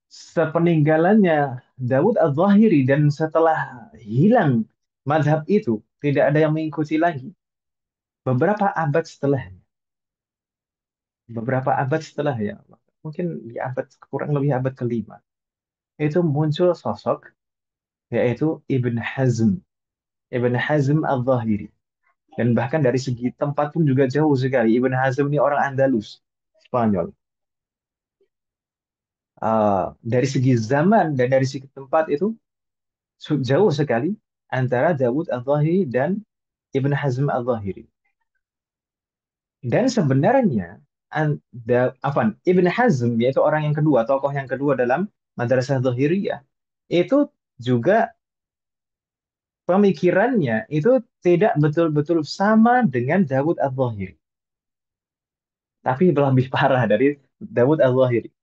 sepeninggalannya Dawud al-Zahiri dan setelah hilang madhab itu, tidak ada yang mengikuti lagi. Beberapa abad setelahnya, beberapa abad setelahnya, mungkin di abad kurang lebih abad kelima, itu muncul sosok yaitu Ibn Hazm, Ibn Hazm al-Zahiri. Dan bahkan dari segi tempat pun juga jauh sekali. Ibn Hazm ini orang Andalus, Spanyol. Dari segi zaman dan dari segi tempat itu jauh sekali antara Dawud al-Zahiri dan Ibn Hazm al-Zahiri. Dan sebenarnya Ibn Hazm yaitu orang yang kedua, tokoh yang kedua dalam Madrasah Zahiriyah itu juga pemikirannya itu tidak betul-betul sama dengan Dawud al-Zahiri, tapi lebih parah dari Dawud al-Zahiri.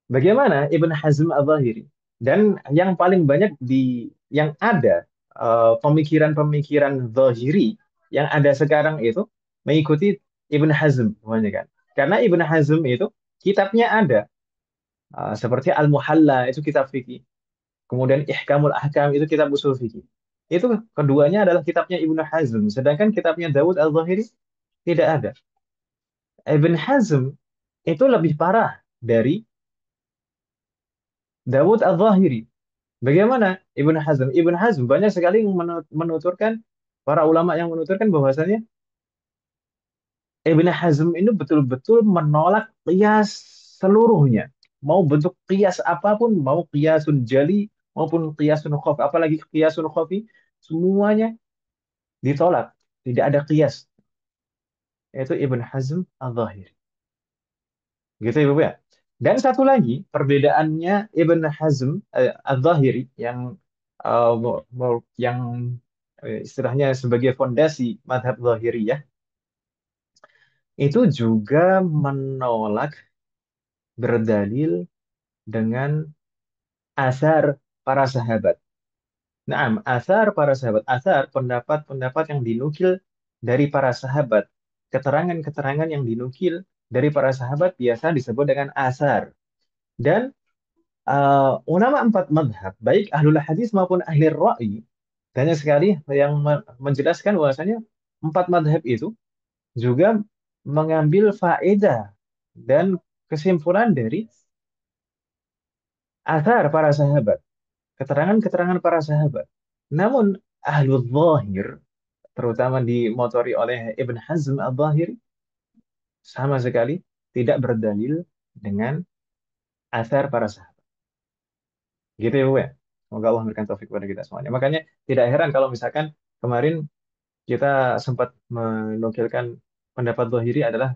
Bagaimana Ibn Hazm al-Zahiri? Dan yang paling banyak yang ada pemikiran-pemikiran Zahiri yang ada sekarang itu mengikuti Ibn Hazm, kan? Karena Ibn Hazm itu kitabnya ada, seperti Al-Muhalla itu kitab fikih, kemudian Ihkamul Ahkam itu kitab usul fikih. Itu keduanya adalah kitabnya Ibn Hazm, sedangkan kitabnya Dawud al-Zahiri tidak ada. Ibn Hazm itu lebih parah dari Dawud al-Zahiri. Bagaimana Ibn Hazm? Ibn Hazm banyak sekali yang menuturkan, para ulama yang menuturkan bahwasanya Ibn Hazm ini betul-betul menolak qiyas seluruhnya. Mau bentuk qiyas apapun, mau qiyasun jali maupun qiyasun khafi, apalagi qiyasun khafi, semuanya ditolak. Tidak ada qiyas. Yaitu Ibn Hazm al-Zahiri. Gitu Ibu ya. Dan satu lagi perbedaannya Ibn Hazm al-Zahiri yang istilahnya sebagai fondasi madhab Zahiriyah itu juga menolak berdalil dengan asar para sahabat. Nah, asar para sahabat, asar pendapat-pendapat yang dinukil dari para sahabat, keterangan-keterangan yang dinukil dari para sahabat biasa disebut dengan asar. Dan ulama empat madhab, baik ahlul hadis maupun ahli ra'yi, banyak sekali yang menjelaskan bahwasanya empat madhab itu juga mengambil faedah dan kesimpulan dari asar para sahabat, keterangan-keterangan para sahabat. Namun ahlul zahir, terutama dimotori oleh Ibn Hazm al-Zahiri, sama sekali tidak berdalil dengan asar para sahabat. Gitu ya Bu ya. Semoga Allah memberikan taufik kepada kita semuanya. Makanya tidak heran kalau misalkan kemarin kita sempat menukilkan pendapat Zahiri adalah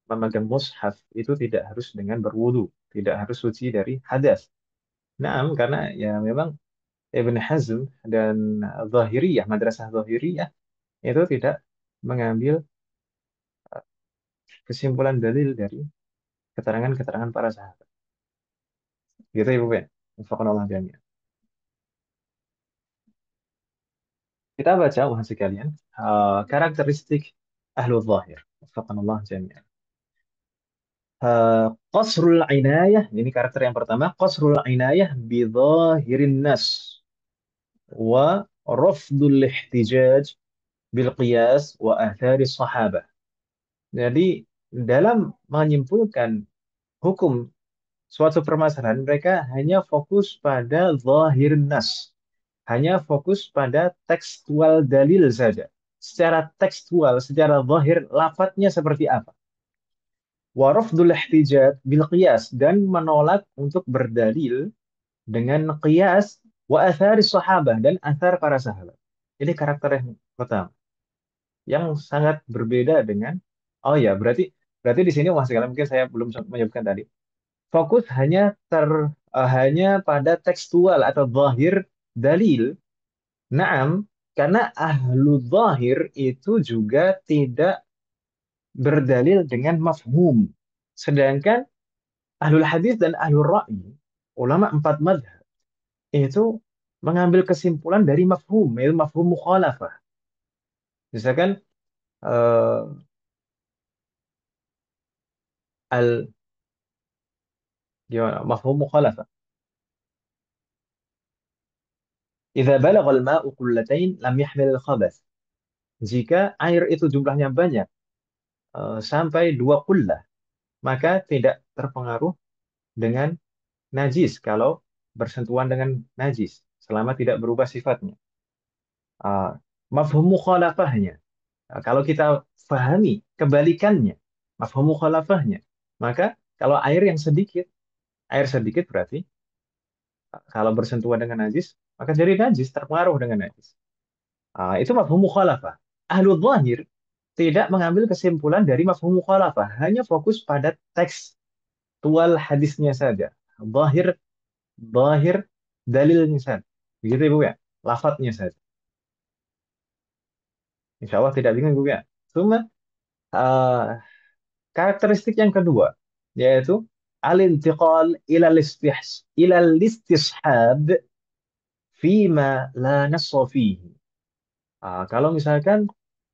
memegang mushaf itu tidak harus dengan berwudu, tidak harus suci dari hadas. Nah, karena ya memang Ibn Hazm dan Zahiriyah, madrasah Zahiriyah itu tidak mengambil kesimpulan dalil dari keterangan-keterangan para sahabat. Gitu ya, Bu Ben. Wafaqqanallahu jami'an. Kita baca ulang sekalian karakteristik Ahlul Zahir. Wafaqqanallahu jami'an. Qasrul inayah, ini karakter yang pertama, qasrul inayah bi zahirin nas wa rafdul ihtijaj bil qiyas wa athari sahabah. Jadi dalam menyimpulkan hukum suatu permasalahan, mereka hanya fokus pada zahir nas, hanya fokus pada tekstual dalil saja. Secara tekstual, secara zahir, lafadznya seperti apa. Warafdul ihtijat bil qiyas, dan menolak untuk berdalil dengan qiyas wa athari sahabah, dan athar para sahabat. Ini karakter yang pertama, yang sangat berbeda dengan, oh ya, berarti di sini Mas sekalian mungkin saya belum menyebutkan tadi. Fokus hanya pada tekstual atau zahir dalil. Naam, karena ahlu zahir itu juga tidak berdalil dengan mafhum. Sedangkan ahlul hadis dan ahlul ra'yi, ulama empat madhab, itu mengambil kesimpulan dari mafhum, yaitu mafhum mukhalafah. Misalkan eh, al gimana? Mafhum mukhalafah. Idza balagha al-ma'u qullatayn lam yahmil al-khabath. Jika air itu jumlahnya banyak sampai 2 qullah, maka tidak terpengaruh dengan najis kalau bersentuhan dengan najis selama tidak berubah sifatnya. Uh, Mafhum mukhalafahnya, kalau kita pahami kebalikannya, mafhum mukhalafahnya, maka kalau air sedikit berarti kalau bersentuhan dengan najis, maka jadi najis, terpengaruh dengan najis. Itu mafhum mukhalafah. Ahlul zahir tidak mengambil kesimpulan dari mafhum mukhalafah, hanya fokus pada tekstual hadisnya saja. Zahir, zahir dalilnya saja. Begitu Ibu ya, lafadznya saja. Insya Allah tidak bingung Ibu ya. Cuma eh, karakteristik yang kedua, yaitu al-intiqal ilal istishab fima la nassa fihi. Kalau misalkan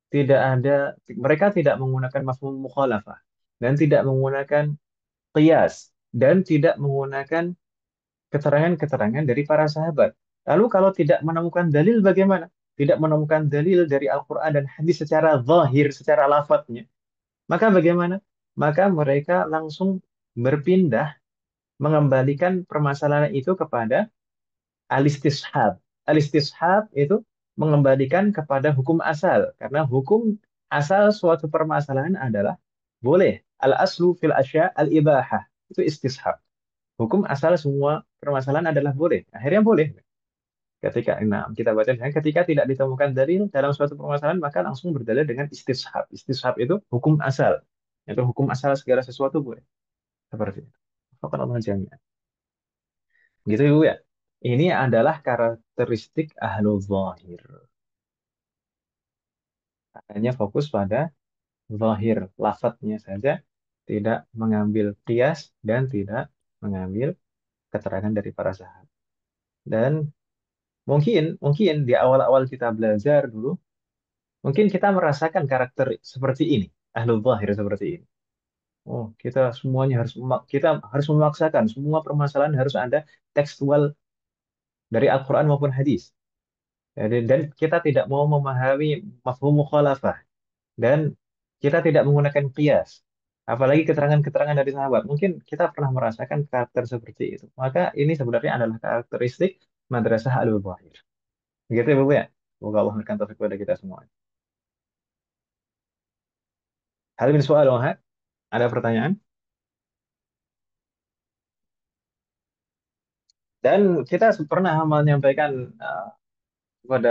tidak ada, mereka tidak menggunakan mafhum mukhalafah dan tidak menggunakan qiyas dan tidak menggunakan keterangan-keterangan dari para sahabat. Lalu kalau tidak menemukan dalil bagaimana? Tidak menemukan dalil dari Al-Quran dan hadis secara zahir, secara lafadznya. Maka bagaimana? Maka mereka langsung berpindah mengembalikan permasalahan itu kepada al-istishab. Al-istishab itu mengembalikan kepada hukum asal. Karena hukum asal suatu permasalahan adalah boleh. Al-aslu fil asya al-ibahah. Itu istishab. Hukum asal semua permasalahan adalah boleh. Akhirnya boleh. Kita baca ketika tidak ditemukan dalil dalam suatu permasalahan maka langsung berdalil dengan istishab. Istishab itu hukum asal. Itu hukum asal segala sesuatu boleh. Seperti itu. Fakat Allah jami'an. Gitu Ibu ya. Ini adalah karakteristik ahlul zahir. Hanya fokus pada zahir, lafadznya saja, tidak mengambil qiyas dan tidak mengambil keterangan dari para sahabat. Dan mungkin mungkin di awal-awal kita belajar dulu, mungkin kita merasakan karakter seperti ini, ahlul zahir seperti ini. Oh, kita semuanya kita harus memaksakan semua permasalahan harus ada tekstual dari Al-Quran maupun hadis. Dan kita tidak mau memahami mafhum mukhalafah dan kita tidak menggunakan qiyas. Apalagi keterangan-keterangan dari sahabat. Mungkin kita pernah merasakan karakter seperti itu. Maka ini sebenarnya adalah karakteristik madrasah al-Zahir. Begitu ya, Bu ya? Semoga Allah memberikan taufik kepada kita semua. Hal min soal, Wahad? Ada pertanyaan? Dan kita pernah menyampaikan kepada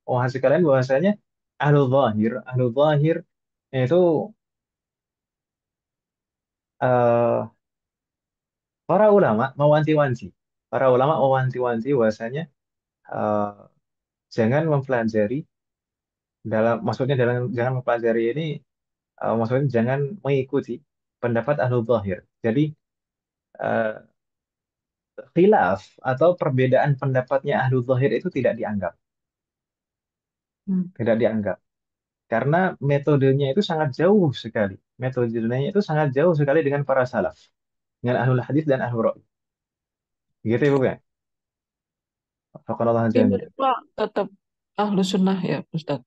Wahad sekalian bahwasanya ahlu zahir itu eh, para ulama mewanti-wanti. Para ulama mewanti-wanti bahwasanya eh, jangan mempelajari jangan mempelajari ini maksudnya jangan mengikuti pendapat ahlu zahir. Jadi eh, khilaf atau perbedaan pendapatnya ahlu zahir itu Hmm. tidak dianggap karena metodenya itu sangat jauh sekali. Metodenya itu sangat jauh sekali dengan para salaf, dengan ahlul hadis dan ahlul ra'y. Gitu ya, Bu ya. Faqarallahu Tapi jami'an. mereka tetap ahlu sunnah ya, Ustadz.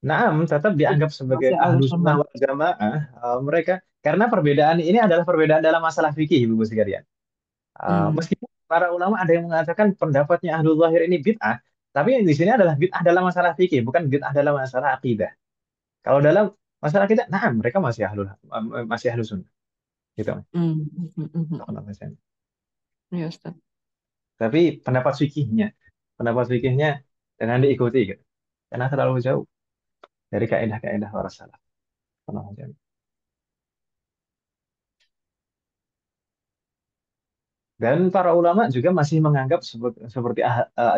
Naam, tetap dianggap sebagai Masih ahlu ahlu sunnah sunnah. wal jamaah mereka karena perbedaan ini adalah perbedaan dalam masalah fikih, Ibu sekalian. Hmm. Meskipun para ulama ada yang mengatakan pendapatnya ahlul zahir ini bid'ah, tapi yang di sini adalah bid'ah dalam masalah fikih, bukan bid'ah dalam masalah akidah. Kalau dalam masalah akidah, nah mereka masih ahlus sunnah, gitu. Hmm. Hmm. Hmm. Hmm. Ya, Ustadz. Tapi pendapat fikihnya dengan diikuti, gitu. Karena terlalu jauh dari kaidah-kaidah para salaf. Dan para ulama juga masih menganggap seperti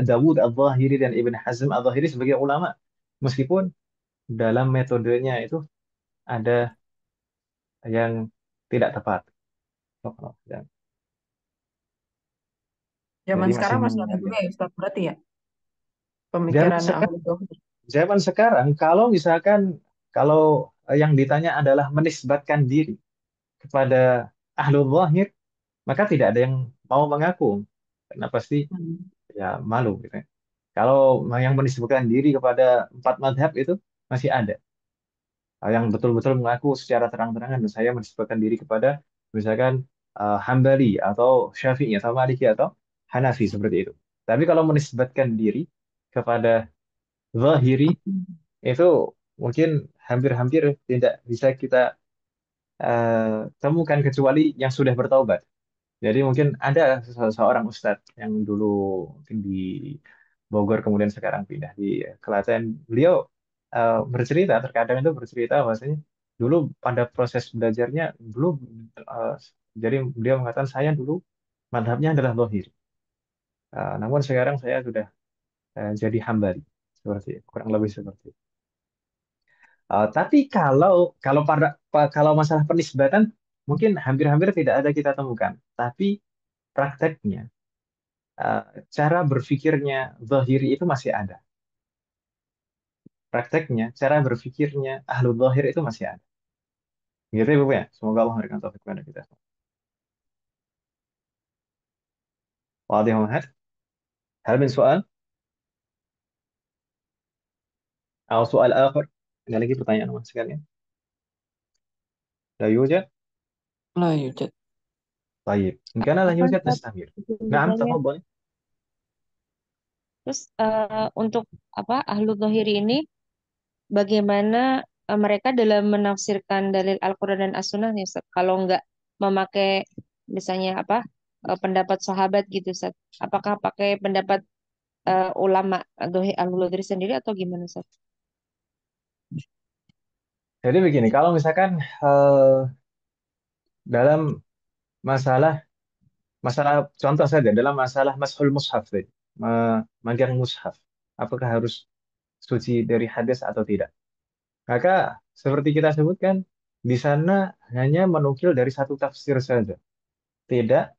Dawud al-Zahiri dan Ibn Hazm al-Zahiri sebagai ulama. Meskipun dalam metodenya itu ada yang tidak tepat. Jadi Zaman masih sekarang masih ada menganggap. juga ya, Ustadz, berarti ya, Zaman pemikirannya ahlu sekarang, zahir. zaman sekarang kalau misalkan kalau yang ditanya adalah menisbatkan diri kepada ahlul zahir, maka tidak ada yang mau mengaku. Karena pasti Hmm. ya malu gitu ya. Kalau yang menisbatkan diri kepada empat madhab itu masih ada. Yang betul-betul mengaku secara terang-terangan dan saya menisbatkan diri kepada misalkan Hambali atau Syafi'i atau Maliki atau Hanafi seperti itu. Tapi kalau menisbatkan diri kepada Zahiri itu mungkin hampir-hampir tidak bisa kita temukan kecuali yang sudah bertaubat. Jadi mungkin ada seorang ustadz yang dulu mungkin di Bogor kemudian sekarang pindah di Klaten. Beliau bercerita terkadang itu bercerita bahwasanya dulu pada proses belajarnya dulu eh, jadi beliau mengatakan saya dulu madhabnya adalah zahir. Namun sekarang saya sudah jadi Hambali, seperti itu, kurang lebih seperti itu. Tapi kalau masalah penisbatan mungkin hampir-hampir tidak ada kita temukan. Tapi prakteknya, eh, cara berpikirnya zahiri itu masih ada. Prakteknya, cara berpikirnya ahlul zahir itu masih ada. Gitu ya, Bu ya. Semoga Allah memberikan taufik kepada kita. واضح يا أمهات؟ هل من سؤال أو سؤال آخر؟ Ada lagi pertanyaan mas sekalian? لا يوجد؟ لا يوجد. طيب إن كان لا Afwan, يوجد Ustaz, نستمر. izin نعم bertanya. تفضل. Terus untuk apa ahlu zahiri ini bagaimana mereka dalam menafsirkan dalil Al-Quran dan As-Sunnah nih Ustaz? Kalau nggak memakai misalnya apa pendapat sahabat gitu Ustaz? Apakah pakai pendapat ulama ahlu zahiri sendiri atau gimana Ustaz? Jadi begini, kalau misalkan dalam masalah masalah contoh saja dalam masalah mashul mushaf tadi, memegang mushaf, apakah harus suci dari hadis atau tidak? Maka seperti kita sebutkan di sana hanya menukil dari satu tafsir saja, tidak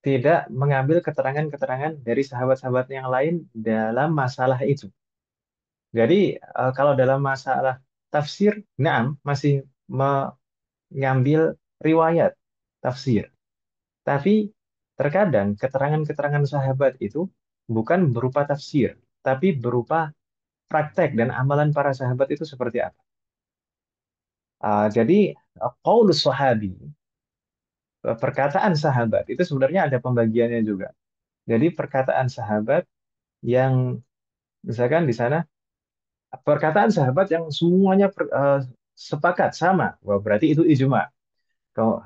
tidak mengambil keterangan-keterangan dari sahabat-sahabat yang lain dalam masalah itu. Jadi kalau dalam masalah tafsir, Naam masih mengambil riwayat tafsir. Tapi terkadang keterangan-keterangan sahabat itu bukan berupa tafsir, tapi berupa praktek dan amalan para sahabat itu seperti apa. Jadi qaulus sahabi, perkataan sahabat itu sebenarnya ada pembagiannya juga. Jadi perkataan sahabat yang misalkan di sana perkataan sahabat yang semuanya sepakat sama, wah berarti itu ijma.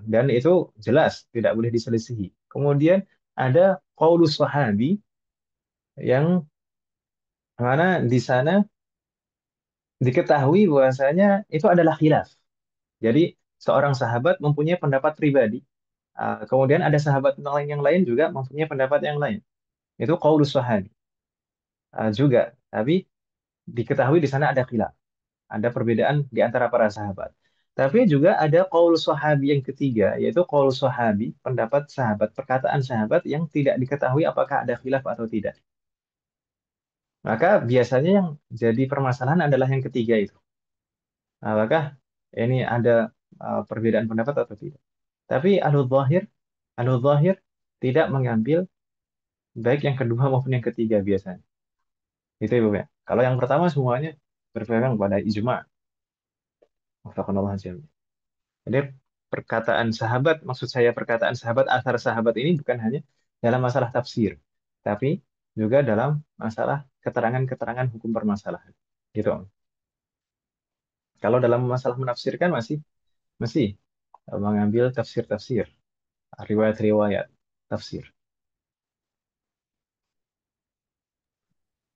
Dan itu jelas tidak boleh diselisihi. Kemudian ada qaulus sahabi yang mana di sana diketahui bahwasanya itu adalah khilaf. Jadi seorang sahabat mempunyai pendapat pribadi, kemudian ada sahabat yang lain juga mempunyai pendapat yang lain. Itu qaulus sahabi juga, tapi diketahui di sana ada khilaf, ada perbedaan di antara para sahabat. Tapi juga ada qaul sahabi yang ketiga, yaitu qaul sahabi, pendapat sahabat, perkataan sahabat yang tidak diketahui apakah ada khilaf atau tidak. Maka biasanya yang jadi permasalahan adalah yang ketiga itu. Apakah ini ada perbedaan pendapat atau tidak? Tapi ahlu zahir tidak mengambil baik yang kedua maupun yang ketiga biasanya. Itu Ibu ya. Kalau yang pertama semuanya berpegang pada ijma. Wafaqanallah jami'an. Jadi perkataan sahabat, maksud saya perkataan sahabat, asar sahabat ini bukan hanya dalam masalah tafsir, tapi juga dalam masalah keterangan-keterangan hukum permasalahan. Gitu. Om. Kalau dalam masalah menafsirkan masih mengambil tafsir-tafsir, riwayat-riwayat tafsir.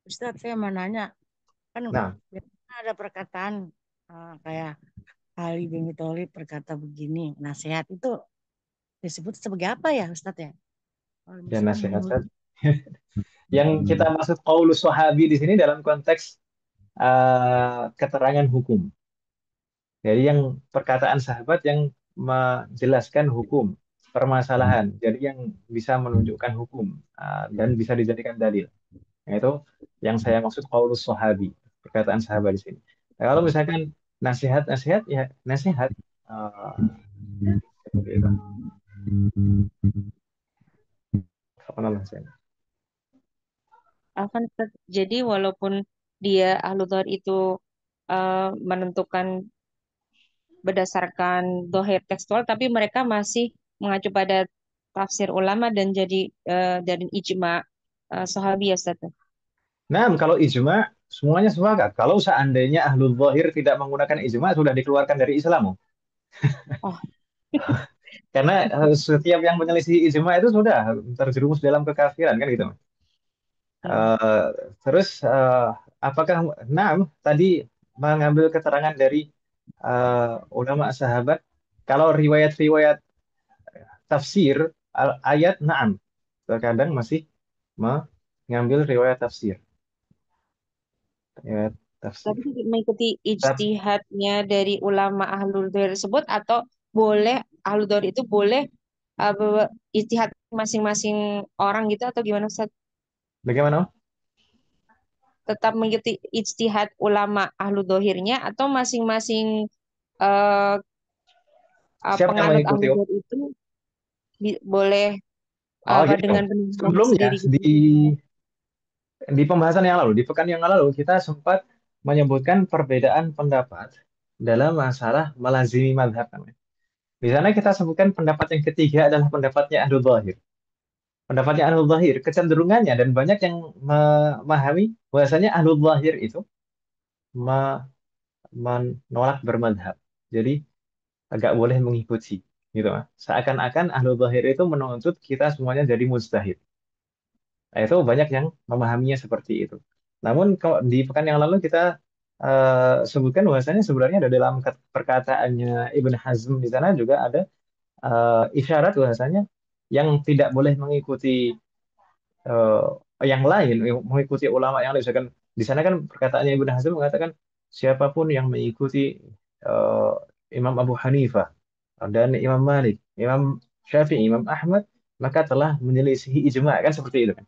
Ustaz, saya mau nanya, kan Nah, biasanya ada perkataan kayak Ali bin Thalib berkata begini, nasihat itu disebut sebagai apa ya Ustaz ya? Kalau ya misalnya nasihat menurut saja. Yang kita maksud qaulus sahabi di sini dalam konteks keterangan hukum. Jadi yang perkataan sahabat yang menjelaskan hukum, permasalahan. Jadi yang bisa menunjukkan hukum dan bisa dijadikan dalil. Nah, itu yang saya maksud qaulus sahabi, perkataan sahabat di sini. Nah, kalau misalkan nasihat-nasihat ya nasihat uh, seperti itu. Subhanallah, saya. Afwan, Ustaz. Jadi walaupun dia ahlu zahir itu menentukan berdasarkan dohir tekstual, tapi mereka masih mengacu pada tafsir ulama dan jadi dari ijma sahabi ya Ustaz. Nah, kalau ijma semuanya sepakat. Kalau seandainya ahlul zahir tidak menggunakan ijma sudah dikeluarkan dari Islam. Oh, Karena setiap yang menyelisih ijma itu sudah terjerumus dalam kekafiran kan gitu. iya. Eh, terus apakah Naam tadi mengambil keterangan dari ulama sahabat kalau riwayat-riwayat tafsir ayat Naam terkadang masih mengambil riwayat tafsir. Riwayat Tapi tafsir. tidak mengikuti Tapi ijtihadnya dari ulama ahlul dzahir tersebut atau boleh ahlul dzahir itu boleh ijtihad masing-masing orang gitu atau gimana Ustaz? bagaimana? Tetap mengikuti ijtihad ulama ahlul dzahirnya atau masing-masing eh, Siapa yang penganut mengikuti? ahlul dzahir itu boleh Oh apa gitu. dengan pendapat Sebelumnya sendiri gitu? di pembahasan yang lalu, di pekan yang lalu kita sempat menyebutkan perbedaan pendapat dalam masalah melazimi madhab namanya. Di sana kita sebutkan pendapat yang ketiga adalah pendapatnya Ahlul Zahir. Pendapatnya Ahlul Zahir kecenderungannya dan banyak yang memahami bahwasanya Ahlul Zahir itu me- menolak bermadhab. Jadi agak boleh mengikuti gitu. Seakan-akan Ahlul Zahir itu menuntut kita semuanya jadi mujtahid. Nah, itu banyak yang memahaminya seperti itu. Namun kalau di pekan yang lalu kita sebutkan bahwasanya sebenarnya ada dalam perkataannya Ibn Hazm di sana juga ada isyarat bahwasanya yang tidak boleh mengikuti yang lain, mengikuti ulama yang lain. Misalkan di sana kan perkataannya Ibn Hazm mengatakan siapapun yang mengikuti eh, Imam Abu Hanifah dan Imam Malik, Imam Syafi'i, Imam Ahmad, maka telah menyelisihi ijma kan seperti itu kan.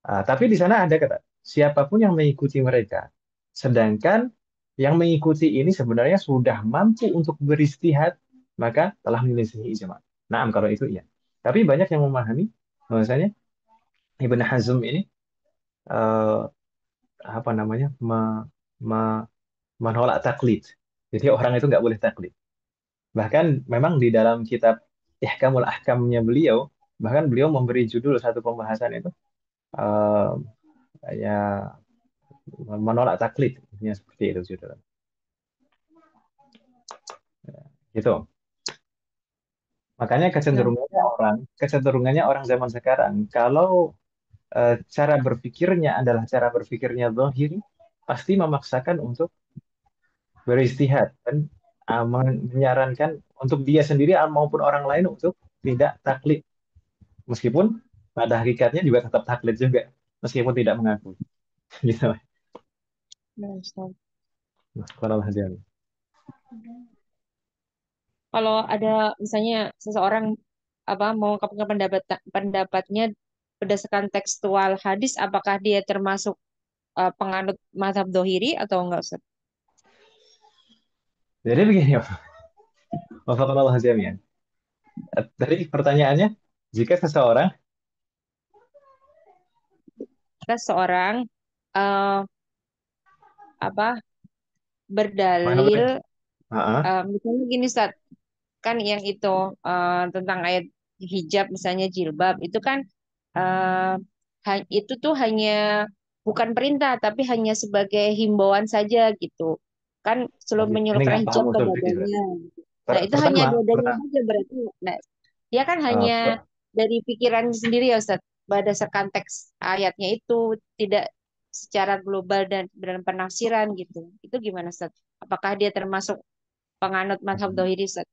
Tapi di sana ada kata, siapapun yang mengikuti mereka. Sedangkan yang mengikuti ini sebenarnya sudah mampu untuk beristihad, maka telah menyelisihi ijma. Nah, kalau itu iya. Tapi banyak yang memahami bahwasanya Ibn Hazm ini eh, apa namanya me- menolak taklid. Jadi orang itu nggak boleh taklid. Bahkan memang di dalam kitab Ihkamul Ahkamnya beliau, bahkan beliau memberi judul satu pembahasan itu eh, ya menolak taklid, ya seperti itu judulnya. Gitu. Makanya Nah, kecenderungannya orang zaman sekarang, kalau cara berpikirnya adalah cara berpikirnya zahiri, pasti memaksakan untuk beristihad dan menyarankan untuk dia sendiri maupun orang lain untuk tidak taklid, meskipun pada hakikatnya juga tetap taklid juga, meskipun tidak mengaku. Gitu. nah, Ustaz. Kalau hasil. Kalau ada misalnya seseorang apa mengungkapkan pendapatnya berdasarkan tekstual hadis, apakah dia termasuk penganut mazhab dohiri atau enggak Ustaz? Jadi begini, Wafakallahu jami'an. Tadi pertanyaannya, jika seseorang Kita seorang eh, apa berdalil mana misalnya gini Ustaz, kan yang itu tentang ayat hijab misalnya jilbab itu kan eh, itu tuh hanya bukan perintah tapi hanya sebagai himbauan saja gitu kan selalu ini menyuruhkan nggak paham hijab ke usul fikih berarti. badannya. Nah itu hanya Pertama, dadanya saja berarti. Nah dia kan hanya per- dari pikiran sendiri ya Ustaz berdasarkan teks ayatnya itu tidak secara global dan penafsiran gitu. Itu gimana Ustaz? Apakah dia termasuk penganut mazhab dohiri Ustaz?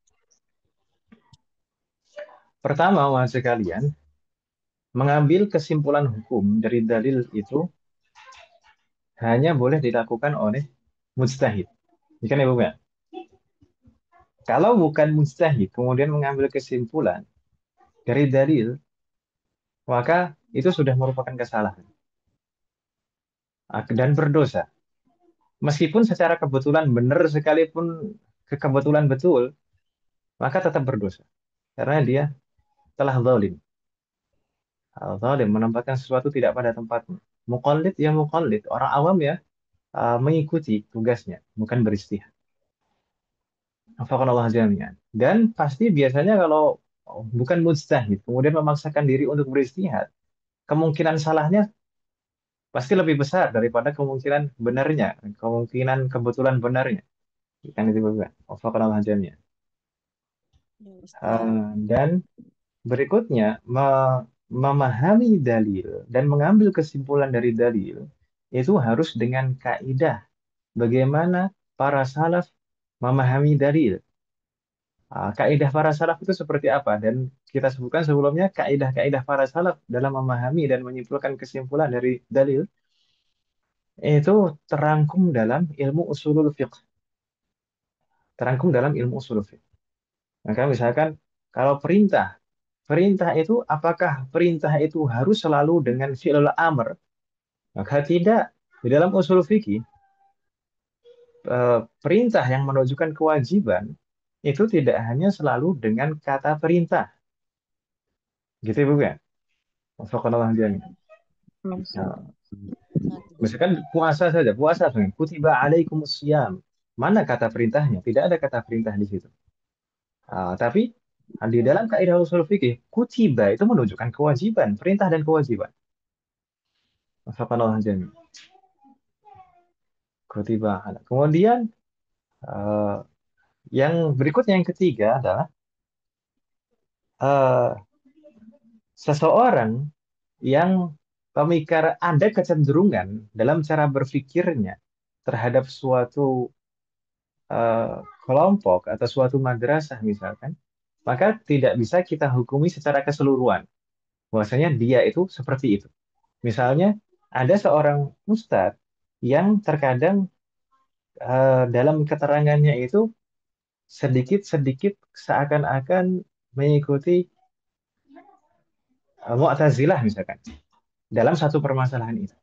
pertama, mas sekalian, mengambil kesimpulan hukum dari dalil itu hanya boleh dilakukan oleh mujtahid. Bukan ya, bukan? Kalau bukan mujtahid, kemudian mengambil kesimpulan dari dalil, maka itu sudah merupakan kesalahan dan berdosa. Meskipun secara kebetulan benar sekalipun kebetulan betul, maka tetap berdosa. Karena dia telah zalim. Zalim menempatkan sesuatu tidak pada tempatnya. Muqallid ya muqallid. Orang awam ya mengikuti tugasnya, bukan beristihad. Afakallahu jami'an. Dan pasti biasanya kalau bukan mujtahid, kemudian memaksakan diri untuk beristihad, kemungkinan salahnya pasti lebih besar daripada kemungkinan benarnya, kemungkinan kebetulan benarnya. Kan itu juga. Afakallahu jami'an. Ya, Ustaz. Dan berikutnya, memahami dalil dan mengambil kesimpulan dari dalil itu harus dengan kaidah bagaimana para salaf memahami dalil. Kaidah para salaf itu seperti apa? Dan kita sebutkan sebelumnya, kaidah-kaidah para salaf dalam memahami dan menyimpulkan kesimpulan dari dalil itu terangkum dalam ilmu usulul fiqh, terangkum dalam ilmu usulul fiqh. Maka misalkan kalau perintah, perintah itu apakah perintah itu harus selalu dengan fi'il amr? Maka tidak. Di dalam usul fikih, perintah yang menunjukkan kewajiban itu tidak hanya selalu dengan kata perintah. Gitu ya, Bu ya? Wafaqanallah jami'an. Nah, misalkan puasa saja, puasa saja. Kutiba alaikumusiyam. Mana kata perintahnya? Tidak ada kata perintah di situ. Tapi di dalam kaidah usul fikih, kutiba itu menunjukkan kewajiban, perintah dan kewajiban. Wafaqanallah jami'an. Kutiba ala. Kemudian eh, yang berikutnya yang ketiga adalah eh, seseorang yang pemikir ada kecenderungan dalam cara berpikirnya terhadap suatu eh, kelompok atau suatu madrasah misalkan, maka tidak bisa kita hukumi secara keseluruhan bahwasanya dia itu seperti itu. Misalnya ada seorang ustadz yang terkadang dalam keterangannya itu sedikit-sedikit seakan-akan mengikuti Mu'tazilah misalkan dalam satu permasalahan itu.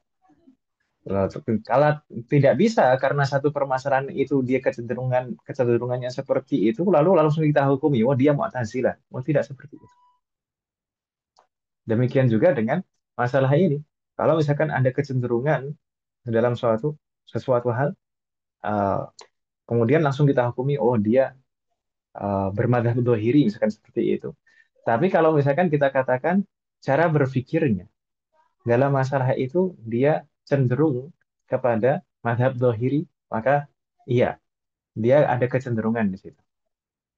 Kalau tidak bisa karena satu permasalahan itu dia kecenderungannya seperti itu, lalu langsung kita hukumi, oh dia Mu'tazilah. Oh tidak seperti itu. Demikian juga dengan masalah ini. Kalau misalkan ada kecenderungan dalam sesuatu hal, uh, kemudian langsung kita hukumi, oh dia bermadzhab dzahiri misalkan seperti itu. Tapi kalau misalkan kita katakan cara berpikirnya dalam masalah itu dia cenderung kepada mazhab dzahiri, maka iya, dia ada kecenderungan di situ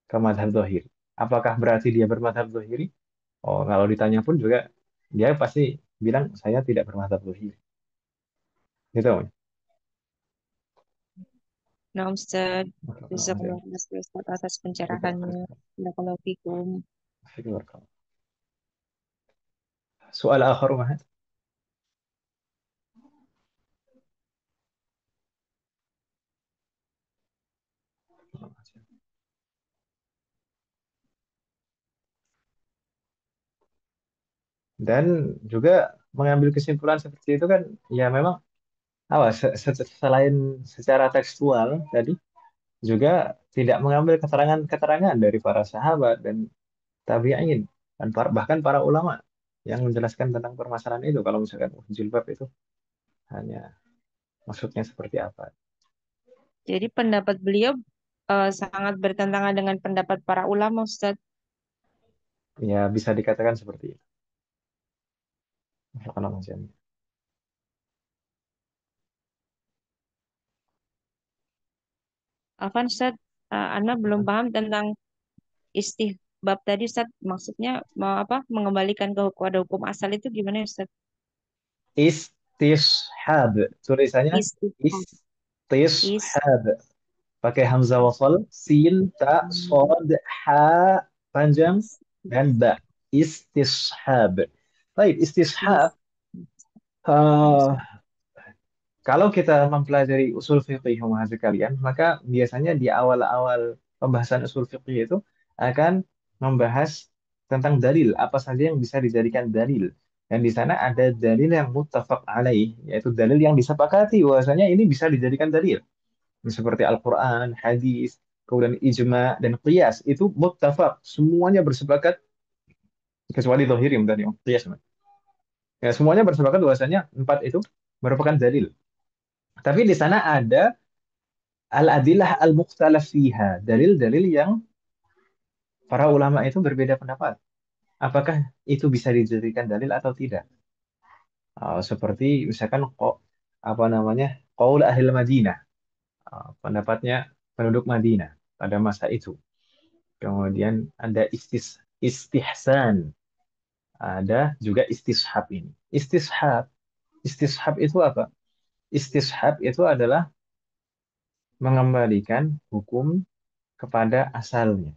ke mazhab dzahiri. Apakah berarti dia bermazhab dzahiri? Oh, kalau ditanya pun juga dia pasti bilang saya tidak bermazhab dzahiri. Gitu, Mas. Nah, Ustaz, Oke. jazakallah khairan Ustaz atas pencerahannya. Barakallahu fikum. Soal akhir, Mas. Dan juga mengambil kesimpulan seperti itu kan, ya memang selain secara tekstual tadi juga tidak mengambil keterangan-keterangan dari para sahabat dan tabi'in dan bahkan para ulama yang menjelaskan tentang permasalahan itu kalau misalkan jilbab itu hanya maksudnya seperti apa. Jadi pendapat beliau sangat bertentangan dengan pendapat para ulama, Ustaz. Ya bisa dikatakan seperti itu. Kalau macam Afan, Ustaz, Anda belum paham tentang istihbab tadi, Ustaz. Maksudnya mau apa? Mengembalikan kepada hukum asal itu gimana, Ustaz? istishab tulisannya Istihbab. Is. istishab pakai hamzah wasal sin ta sod ha panjang dan ba istishab. Baik, istishab Is. eh, kalau kita mempelajari usul fikih mahasiswa kalian, maka biasanya di awal-awal pembahasan usul fikih itu akan membahas tentang dalil, apa saja yang bisa dijadikan dalil. Dan di sana ada dalil yang muttafaq alaih, yaitu dalil yang disepakati bahwasanya ini bisa dijadikan dalil. Seperti Al-Quran, hadis, kemudian ijma, dan qiyas. Itu muttafaq, semuanya bersepakat, kecuali zahiri, tadi, qiyas. Ya, semuanya bersepakat bahwasanya empat itu merupakan dalil. Tapi di sana ada al-adillah al-mukhtalaf fiha, dalil-dalil yang para ulama itu berbeda pendapat. Apakah itu bisa dijadikan dalil atau tidak? Seperti misalkan kok apa namanya? Qaul ahli Madinah, pendapatnya penduduk Madinah pada masa itu. Kemudian ada istihsan, ada juga istishab ini. Istishab itu apa? Istishab itu adalah mengembalikan hukum kepada asalnya.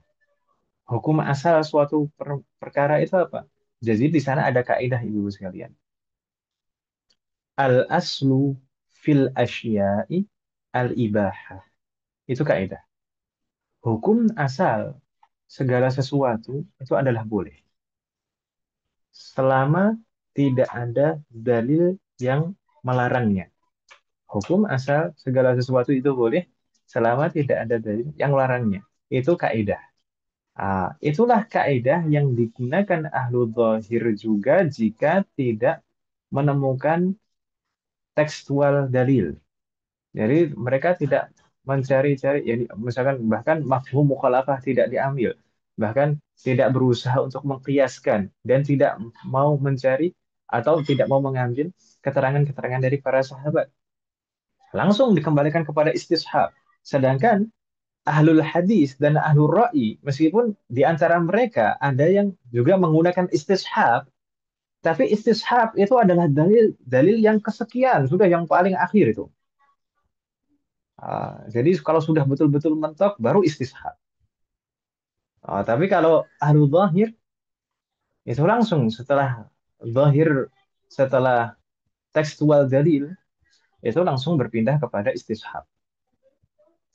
Hukum asal suatu perkara itu apa? Jadi di sana ada kaidah ibu sekalian. Al aslu fil asya'i al ibahah. Itu kaidah. Hukum asal segala sesuatu itu adalah boleh. Selama tidak ada dalil yang melarangnya. Hukum asal segala sesuatu itu boleh selama tidak ada dalil yang melarangnya. Itu kaidah. Itulah kaidah yang digunakan ahlu dhahir juga jika tidak menemukan tekstual dalil. Jadi mereka tidak mencari-cari, ya, misalkan bahkan mafhum mukhalafah tidak diambil, bahkan tidak berusaha untuk mengkiaskan dan tidak mau mencari atau tidak mau mengambil keterangan-keterangan dari para sahabat. Langsung dikembalikan kepada istishab. Sedangkan ahlul hadis dan ahlul ra'i, meskipun di antara mereka ada yang juga menggunakan istishab, tapi istishab itu adalah dalil yang kesekian, sudah yang paling akhir itu. Jadi kalau sudah betul-betul mentok, baru istishab. Tapi kalau ahlu zahir, itu langsung zahir, setelah tekstual dalil, itu langsung berpindah kepada istishab.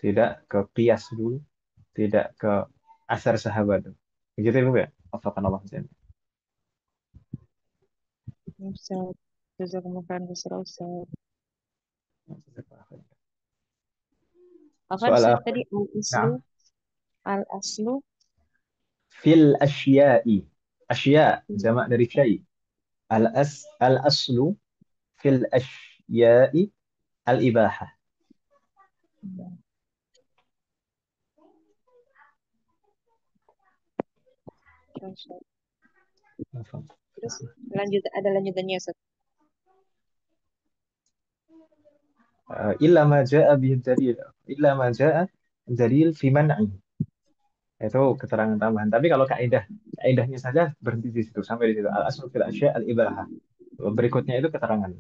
Tidak ke qiyas dulu, tidak ke asar sahabat. Begitu Ibu ya? Afakan Allah. Ustaz, jazakumullah khairan besar, Ustaz. Apa Soal Ustaz apa? tadi? Nah, Al-aslu fil asya'i. Asya, jamak dari syai. Al aslu fil asya'i al ibahah. Terus ada lanjutannya Ustaz. Illa ma ja'a bihi dalil. Illa ma ja'a dalil fi man'i. Itu keterangan tambahan. Tapi kalau kaidahnya saja berhenti di situ, sampai di situ. Al aslu fil asya' al ibahah. Berikutnya itu keterangan.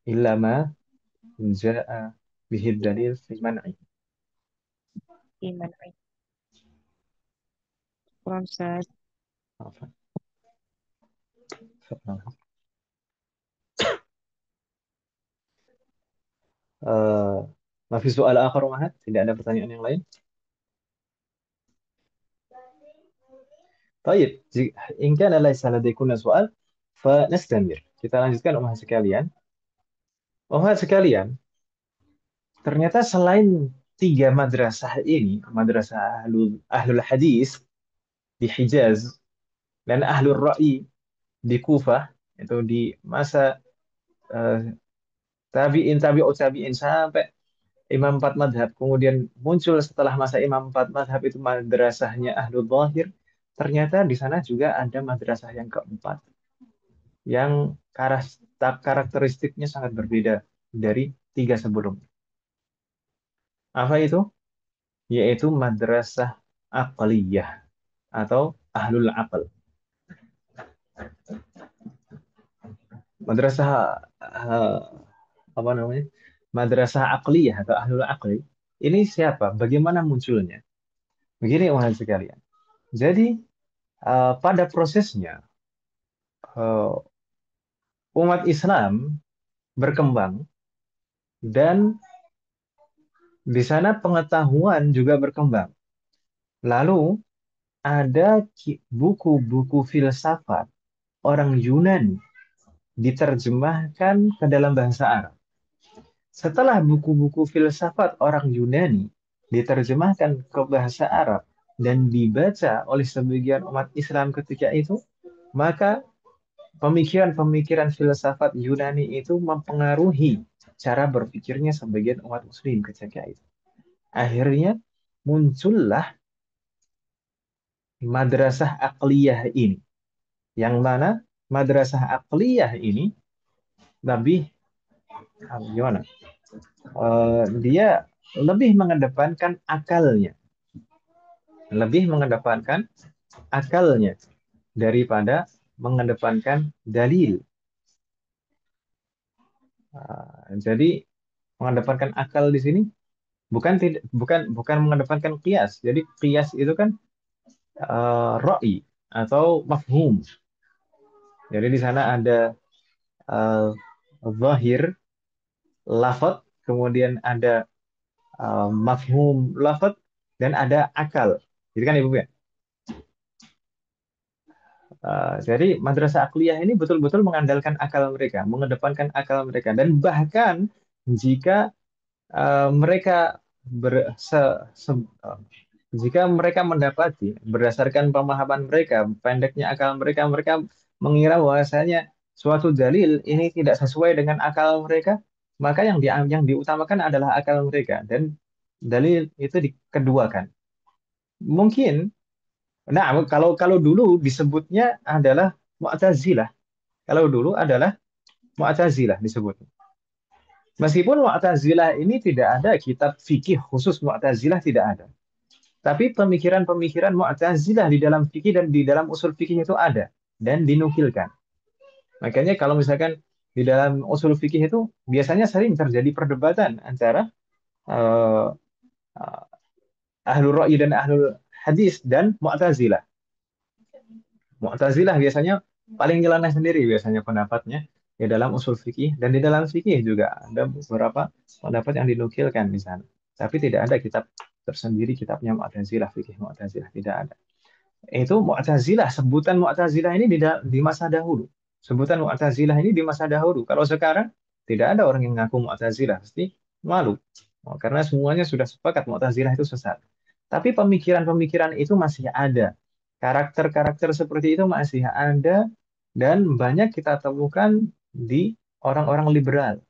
Illa ma ja'a bihi dalil fi man'i. Iman. Kurang Ustaz. Apa? Ma fi soal akhar Mahat? Tidak ada pertanyaan yang lain? Baik, in kana laisa ladaikunna soal, fanastamir. Kita lanjutkan Umat sekalian. Umat sekalian, ternyata selain tiga madrasah ini, madrasah ahlul hadis di Hijaz dan ahlul ra'i di Kufah, itu di masa tabi'ut tabi'in sampai Imam empat madhab. Kemudian muncul setelah masa Imam empat madhab itu madrasahnya ahlul zahir. Ternyata di sana juga ada madrasah yang keempat yang karakteristiknya sangat berbeda dari tiga sebelumnya. Apa itu? Yaitu madrasah aqliyah atau ahlul aql. Madrasah apa namanya? Madrasah aqliyah atau ahlul aqli. Ini siapa? Bagaimana munculnya? Begini teman sekalian. Jadi pada prosesnya umat Islam berkembang dan di sana pengetahuan juga berkembang. Lalu ada buku-buku filsafat orang Yunani diterjemahkan ke dalam bahasa Arab. Setelah buku-buku filsafat orang Yunani diterjemahkan ke bahasa Arab dan dibaca oleh sebagian umat Islam ketika itu, maka pemikiran-pemikiran filsafat Yunani itu mempengaruhi cara berpikirnya sebagian umat Muslim ketika itu. Akhirnya muncullah madrasah akliyah ini. Yang mana madrasah akliyah ini lebih gimana? Dia lebih mengedepankan akalnya. Lebih mengedepankan akalnya daripada mengedepankan dalil. Jadi mengedepankan akal di sini bukan mengedepankan qiyas. Jadi qiyas itu kan ra'i atau mafhum. Jadi di sana ada uh, zahir, lafaz, kemudian ada mafhum lafaz, dan ada akal. Jadi kan Ibu ya. Jadi madrasah akliyah ini betul-betul mengandalkan akal mereka, mengedepankan akal mereka, dan bahkan jika mereka ber, se, se- eh, jika mereka mendapati berdasarkan pemahaman mereka, pendeknya akal mereka, mereka mengira bahwasanya suatu dalil ini tidak sesuai dengan akal mereka, maka yang diutamakan adalah akal mereka dan dalil itu dikeduakan. Mungkin, nah kalau kalau dulu disebutnya adalah Mu'tazilah. Kalau dulu adalah Mu'tazilah disebut. Meskipun Mu'tazilah ini tidak ada kitab fikih khusus Mu'tazilah tidak ada. Tapi pemikiran-pemikiran Mu'tazilah di dalam fikih dan di dalam usul fikih itu ada dan dinukilkan. Makanya kalau misalkan di dalam usul fikih itu biasanya sering terjadi perdebatan antara uh, ahlul ra'yi dan ahlul hadis dan Mu'tazilah. Mu'tazilah biasanya paling nyeleneh sendiri biasanya pendapatnya di dalam usul fikih dan di dalam fikih juga ada beberapa pendapat yang dinukilkan di sana. Tapi tidak ada kitab tersendiri kitabnya Mu'tazilah, fikih Mu'tazilah tidak ada. Itu Mu'tazilah, sebutan Mu'tazilah ini di masa dahulu. Sebutan Mu'tazilah ini di masa dahulu. Kalau sekarang tidak ada orang yang ngaku Mu'tazilah, pasti malu. Karena semuanya sudah sepakat Mu'tazilah itu sesat. Tapi pemikiran-pemikiran itu masih ada. Karakter-karakter seperti itu masih ada dan banyak kita temukan di orang-orang liberal.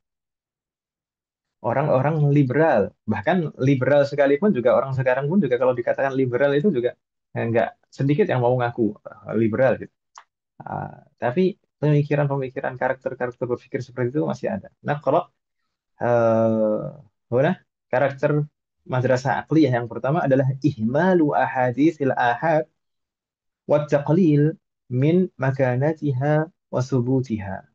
Orang-orang liberal, bahkan liberal sekalipun juga orang sekarang pun juga kalau dikatakan liberal itu juga nggak sedikit yang mau ngaku liberal gitu. Tapi pemikiran-pemikiran karakter-karakter berpikir seperti itu masih ada. Nah, kalau mana karakter madrasah akliyah yang pertama adalah ihmalu ahaditsil ahad wa taqlil min makanatiha wa thubutiha.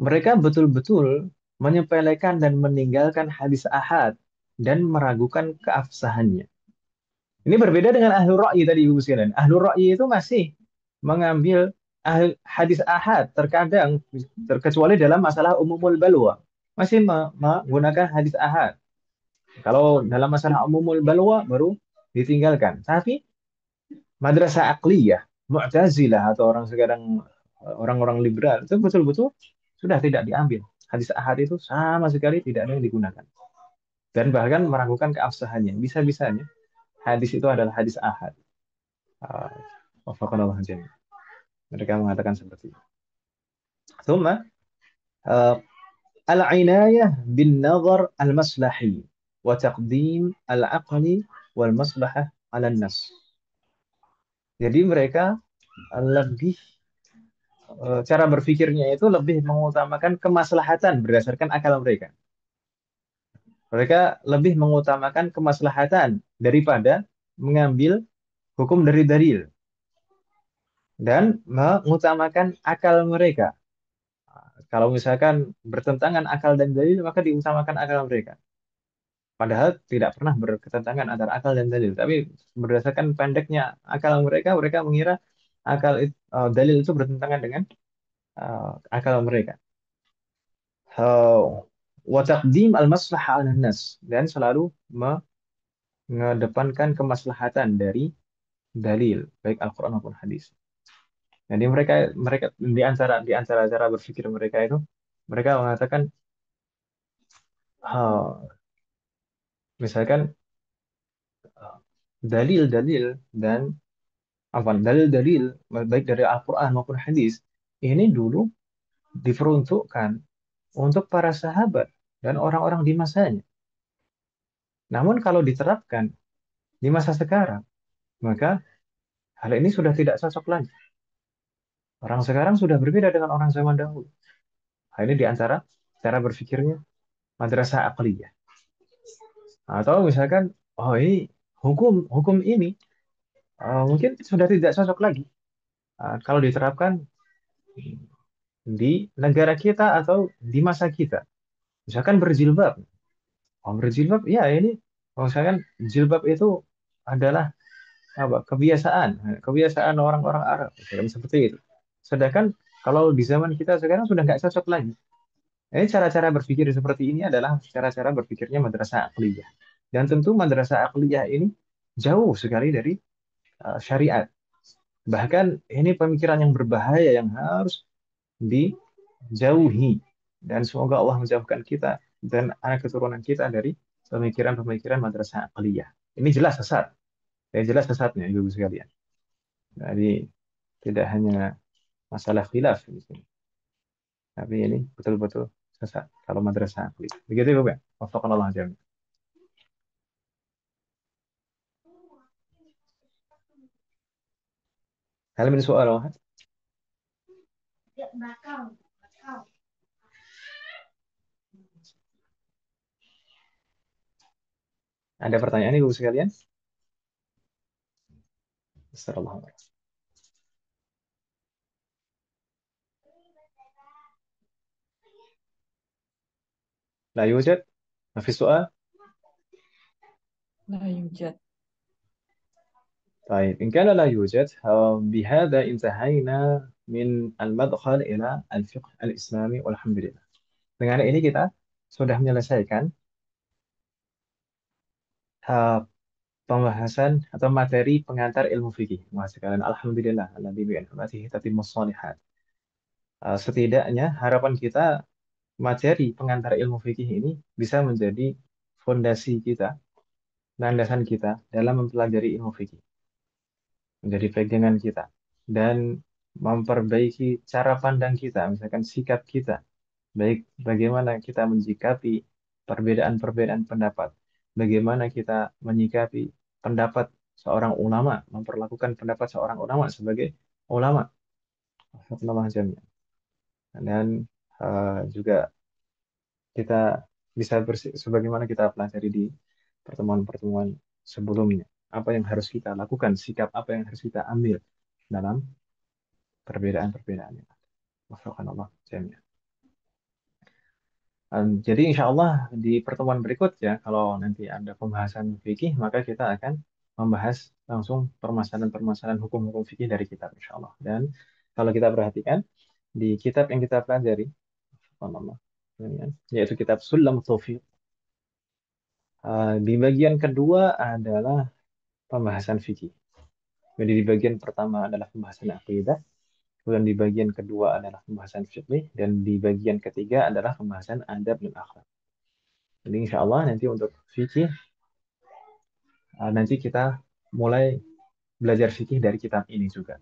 Mereka betul-betul menyepelekan dan meninggalkan hadis ahad dan meragukan keabsahannya. Ini berbeda dengan ahlul ra'yi tadi Ibu sekalian. Ahlul ra'yi itu masih mengambil hadis ahad terkadang terkecuali dalam masalah umumul balwa. Masih menggunakan hadis ahad. Kalau dalam masalah umumul balwa baru ditinggalkan. Tapi madrasah akliyah, Mu'tazilah atau orang sekarang orang-orang liberal itu betul-betul sudah tidak diambil. Hadis ahad itu sama sekali tidak ada yang digunakan. Dan bahkan meragukan keabsahannya. Bisa-bisanya hadis itu adalah hadis ahad. Wafaqanallah jami'an. Mereka mengatakan seperti itu. Thumma al-inayah bin nazar al-maslahi wa taqdim al-aqli wal maslahah ala nas. Jadi mereka lebih cara berpikirnya itu lebih mengutamakan kemaslahatan berdasarkan akal mereka. Mereka lebih mengutamakan kemaslahatan daripada mengambil hukum dari dalil dan mengutamakan akal mereka. Kalau misalkan bertentangan akal dan dalil, maka diutamakan akal mereka. Padahal tidak pernah berketentangan antara akal dan dalil. Tapi berdasarkan pendeknya akal mereka, mereka mengira dalil itu bertentangan dengan akal mereka. Wa taqdim al-maslahah 'ala nas dan selalu mengedepankan kemaslahatan dari dalil, baik Al-Qur'an maupun hadis. Jadi mereka mereka di antara cara berpikir mereka itu mereka mengatakan misalkan dalil-dalil dan dalil-dalil baik dari Al-Qur'an maupun hadis ini dulu diperuntukkan untuk para sahabat dan orang-orang di masanya. Namun kalau diterapkan di masa sekarang, maka hal ini sudah tidak cocok lagi. Orang sekarang sudah berbeda dengan orang zaman dahulu. Hal ini di antara cara berpikirnya madrasah aqliyah. Atau misalkan, oh ini hukum hukum ini mungkin sudah tidak cocok lagi kalau diterapkan di negara kita atau di masa kita. Misalkan berjilbab. Oh, berjilbab, ya ini, kalau saya kan jilbab itu adalah apa kebiasaan orang-orang Arab dalam seperti itu. Sedangkan kalau di zaman kita sekarang sudah nggak cocok lagi. Ini cara-cara berpikir seperti ini adalah cara-cara berpikirnya madrasah akliyah. Dan tentu madrasah akliyah ini jauh sekali dari syariat. Bahkan ini pemikiran yang berbahaya yang harus dijauhi. Dan semoga Allah menjauhkan kita dan anak keturunan kita dari pemikiran-pemikiran madrasah akliyah. Ini jelas sesat. Ya, jelas sesatnya, ibu sekalian. Jadi tidak hanya masalah khilaf di sini, tapi ini betul-betul sesat kalau madrasah akliyah. Begitu ibu ya. Wafaqqanallah jami'an. هل من سؤال واحد؟ Ada pertanyaan ibu sekalian? Astagfirullah. لا يوجد؟ ما في سؤال؟ لا يوجد. طيب إن كان لا يوجد بهذا انتهينا من المدخل إلى الفقه الإسلامي والحمد لله. Dengan ini kita sudah menyelesaikan uh, pembahasan atau materi pengantar ilmu fikih. Mas sekalian, alhamdulillah, alladzi bi ni'matihi tatimmus shalihat. Setidaknya harapan kita materi pengantar ilmu fikih ini bisa menjadi fondasi kita, landasan kita dalam mempelajari ilmu fikih, menjadi pegangan kita dan memperbaiki cara pandang kita, misalkan sikap kita, baik bagaimana kita menyikapi perbedaan-perbedaan pendapat, bagaimana kita menyikapi pendapat seorang ulama, memperlakukan pendapat seorang ulama sebagai ulama, ulama jamiah. Dan juga kita bisa sebagaimana kita pelajari di pertemuan-pertemuan sebelumnya, apa yang harus kita lakukan, sikap apa yang harus kita ambil dalam perbedaan-perbedaan yang ada. Wafaqqanallah jami'an. Jadi insya Allah di pertemuan berikutnya, kalau nanti ada pembahasan fikih, maka kita akan membahas langsung permasalahan-permasalahan hukum-hukum fikih dari kitab insya Allah. Dan kalau kita perhatikan di kitab yang kita pelajari, subhanallah, yaitu kitab Sulam Taufiq, di bagian kedua adalah pembahasan fikih. Jadi di bagian pertama adalah pembahasan akidah, kemudian di bagian kedua adalah pembahasan fikih, dan di bagian ketiga adalah pembahasan adab dan akhlak. Jadi insya Allah nanti untuk fikih, nanti kita mulai belajar fikih dari kitab ini juga.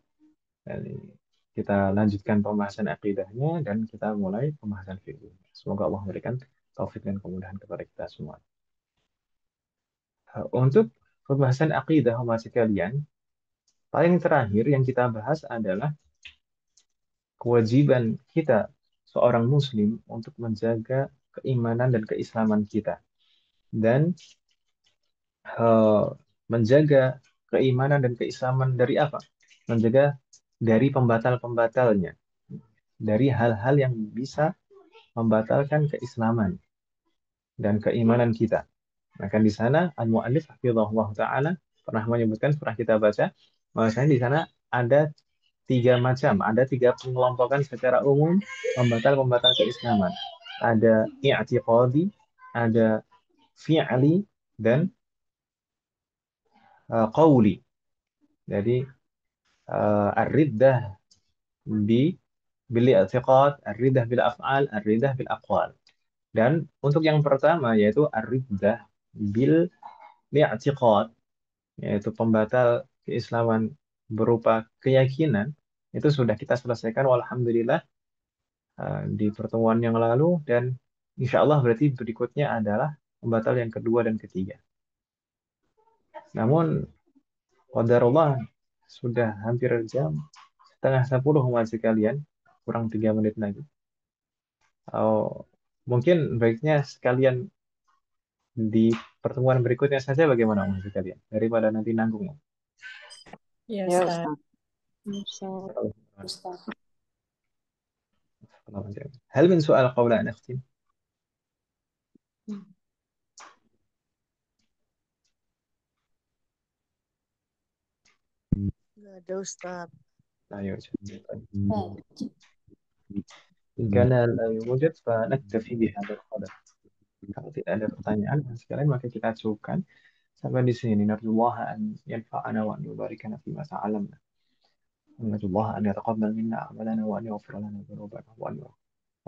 Jadi kita lanjutkan pembahasan akidahnya dan kita mulai pembahasan fikih. Semoga Allah memberikan taufik dan kemudahan kepada kita semua. Untuk pembahasan akidah, umat sekalian, paling terakhir yang kita bahas adalah kewajiban kita seorang muslim untuk menjaga keimanan dan keislaman kita. Dan menjaga keimanan dan keislaman dari apa? Menjaga dari pembatal-pembatalnya, dari hal-hal yang bisa membatalkan keislaman dan keimanan kita. Maka di sana al-mu'allif hafizahullah taala pernah menyebutkan, pernah kita baca bahwasanya di sana ada tiga macam, ada tiga pengelompokan secara umum pembatal-pembatal keislaman. Ada i'tiqadi, ada fi'li, dan qawli. Jadi ar-riddah bi bil i'tiqad, ar-riddah bil af'al, ar-riddah bil aqwal. Dan untuk yang pertama yaitu ar-riddah bil i'tiqad, yaitu pembatal keislaman berupa keyakinan, itu sudah kita selesaikan walhamdulillah di pertemuan yang lalu, dan insya Allah berarti berikutnya adalah pembatal yang kedua dan ketiga. Namun qadarullah sudah hampir jam setengah 10 umat sekalian, kurang 3 menit lagi. Mungkin baiknya sekalian di pertemuan berikutnya saja, bagaimana umat sekalian, daripada nanti nanggung. Ya, Ya, Ustaz. Ustaz. Ustaz. هل من سؤال قبل أن أختم؟ Ada Ustaz. لا يوجد. إن كان لا يوجد فنكتفي بهذا القدر. Kalau tidak ada pertanyaan sekalian maka kita cukupkan sampai di sini. Narjullaha an yanfa'ana wa an yubarikana fima ta'alamna. Narjullaha an yataqabbal minna a'malana wa an yaghfir lana dzunubana wa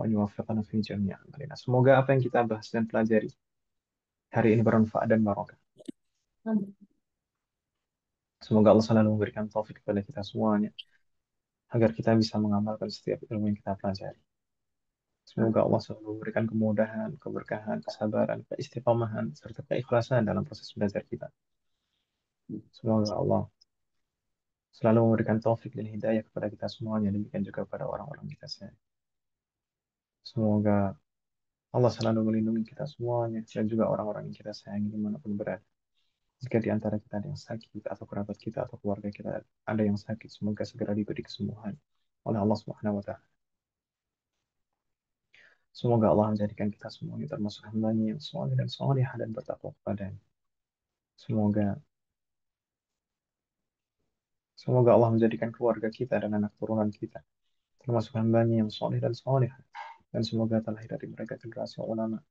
an yuwaffiqana fi jami' a'malina. Semoga apa yang kita bahas dan pelajari hari ini bermanfaat dan barokah. Semoga Allah selalu memberikan taufik kepada kita semuanya agar kita bisa mengamalkan setiap ilmu yang kita pelajari. Semoga Allah selalu memberikan kemudahan, keberkahan, kesabaran, keistiqomahan, serta keikhlasan dalam proses belajar kita. Semoga Allah selalu memberikan taufik dan hidayah kepada kita semuanya, demikian juga pada orang-orang kita sayang. Semoga Allah selalu melindungi kita semuanya dan juga orang-orang yang kita sayangi dimanapun berada. Jika di antara kita ada yang sakit atau kerabat kita atau keluarga kita ada yang sakit, semoga segera diberi kesembuhan oleh Allah Subhanahu wa Ta'ala. Semoga Allah menjadikan kita semuanya termasuk hamba-Nya yang saleh dan salihah dan bertakwa kepadanya. Semoga Allah menjadikan keluarga kita dan anak turunan kita termasuk hamba-Nya yang saleh dan salihah, dan semoga terlahir dari mereka generasi ulama.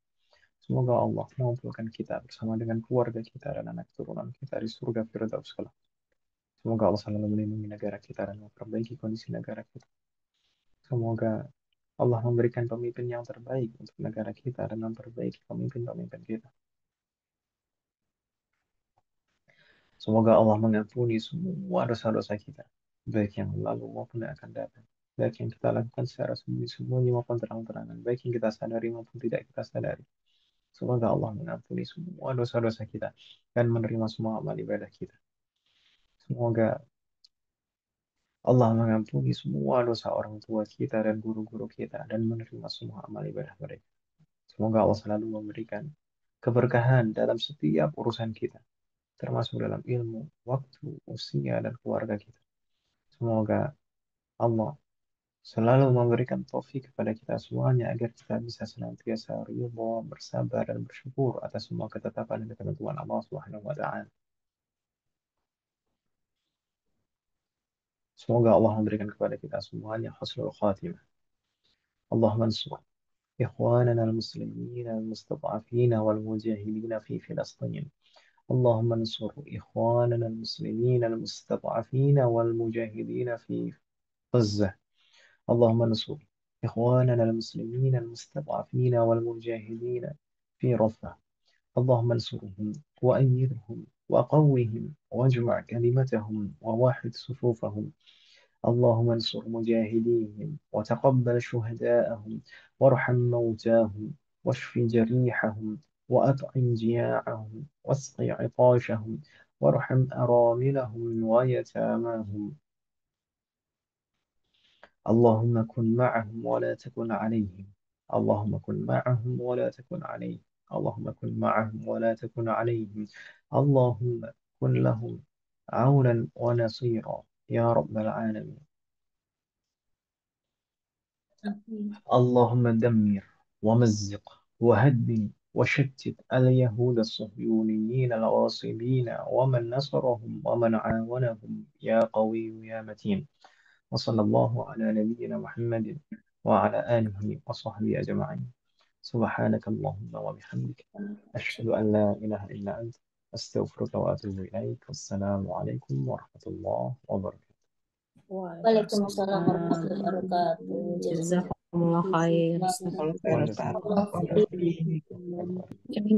Semoga Allah mengumpulkan kita bersama dengan keluarga kita dan anak turunan kita di surga Firdaus kelak. Semoga Allah selalu melindungi negara kita dan memperbaiki kondisi negara kita. Semoga Allah memberikan pemimpin yang terbaik untuk negara kita dan memperbaiki pemimpin-pemimpin kita. Semoga Allah mengampuni semua dosa-dosa kita, baik yang lalu maupun yang akan datang, baik yang kita lakukan secara sembunyi-sembunyi maupun terang-terangan, baik yang kita sadari maupun tidak kita sadari. Semoga Allah mengampuni semua dosa-dosa kita dan menerima semua amal ibadah kita. Semoga Allah mengampuni semua dosa orang tua kita dan guru-guru kita dan menerima semua amal ibadah mereka. Semoga Allah selalu memberikan keberkahan dalam setiap urusan kita, termasuk dalam ilmu, waktu, usia, dan keluarga kita. Semoga Allah selalu memberikan taufik kepada kita semuanya agar kita bisa senantiasa ridha, bersabar, dan bersyukur atas semua ketetapan dan ketentuan Allah Subhanahu wa Ta'ala. Semoga Allah memberikan kepada kita semuanya husnul khatimah. Allahumma ansur إخواننا المسلمين المستضعفين والمجاهدين في فلسطين. اللهم انصر إخواننا المسلمين المستضعفين والمجاهدين في غزة. اللهم انصر إخواننا المسلمين المستضعفين والمجاهدين في رفح. اللهم انصرهم وأيدهم وقوهم واجمع كلمتهم وواحد صفوفهم. اللهم انصر مجاهديهم وتقبل شهداءهم وارحم موتاهم واشف جريحهم وأطعم جياعهم واسق عطاشهم وارحم أراملهم ويتاماهم. اللهم كن معهم ولا تكن عليهم. اللهم كن معهم ولا تكن عليهم. اللهم كن معهم ولا تكن عليهم. اللهم كن لهم عونا ونصيرا يا رب العالمين. اللهم دمر ومزق وهدم وشتت اليهود الصهيونيين الغاصبين ومن نصرهم ومن عاونهم يا قوي يا متين. وصلى الله على نبينا محمد وعلى آله وصحبه أجمعين. سبحانك اللهم وبحمدك أشهد أن لا إله إلا أنت أستغفرك وأتوب إليك. والسلام عليكم ورحمة الله وبركاته. Waalaikumsalam warahmatullahi wabarakatuh. Jazakumullah khair. Waalaikumsalam warahmatullahi wabarakatuh.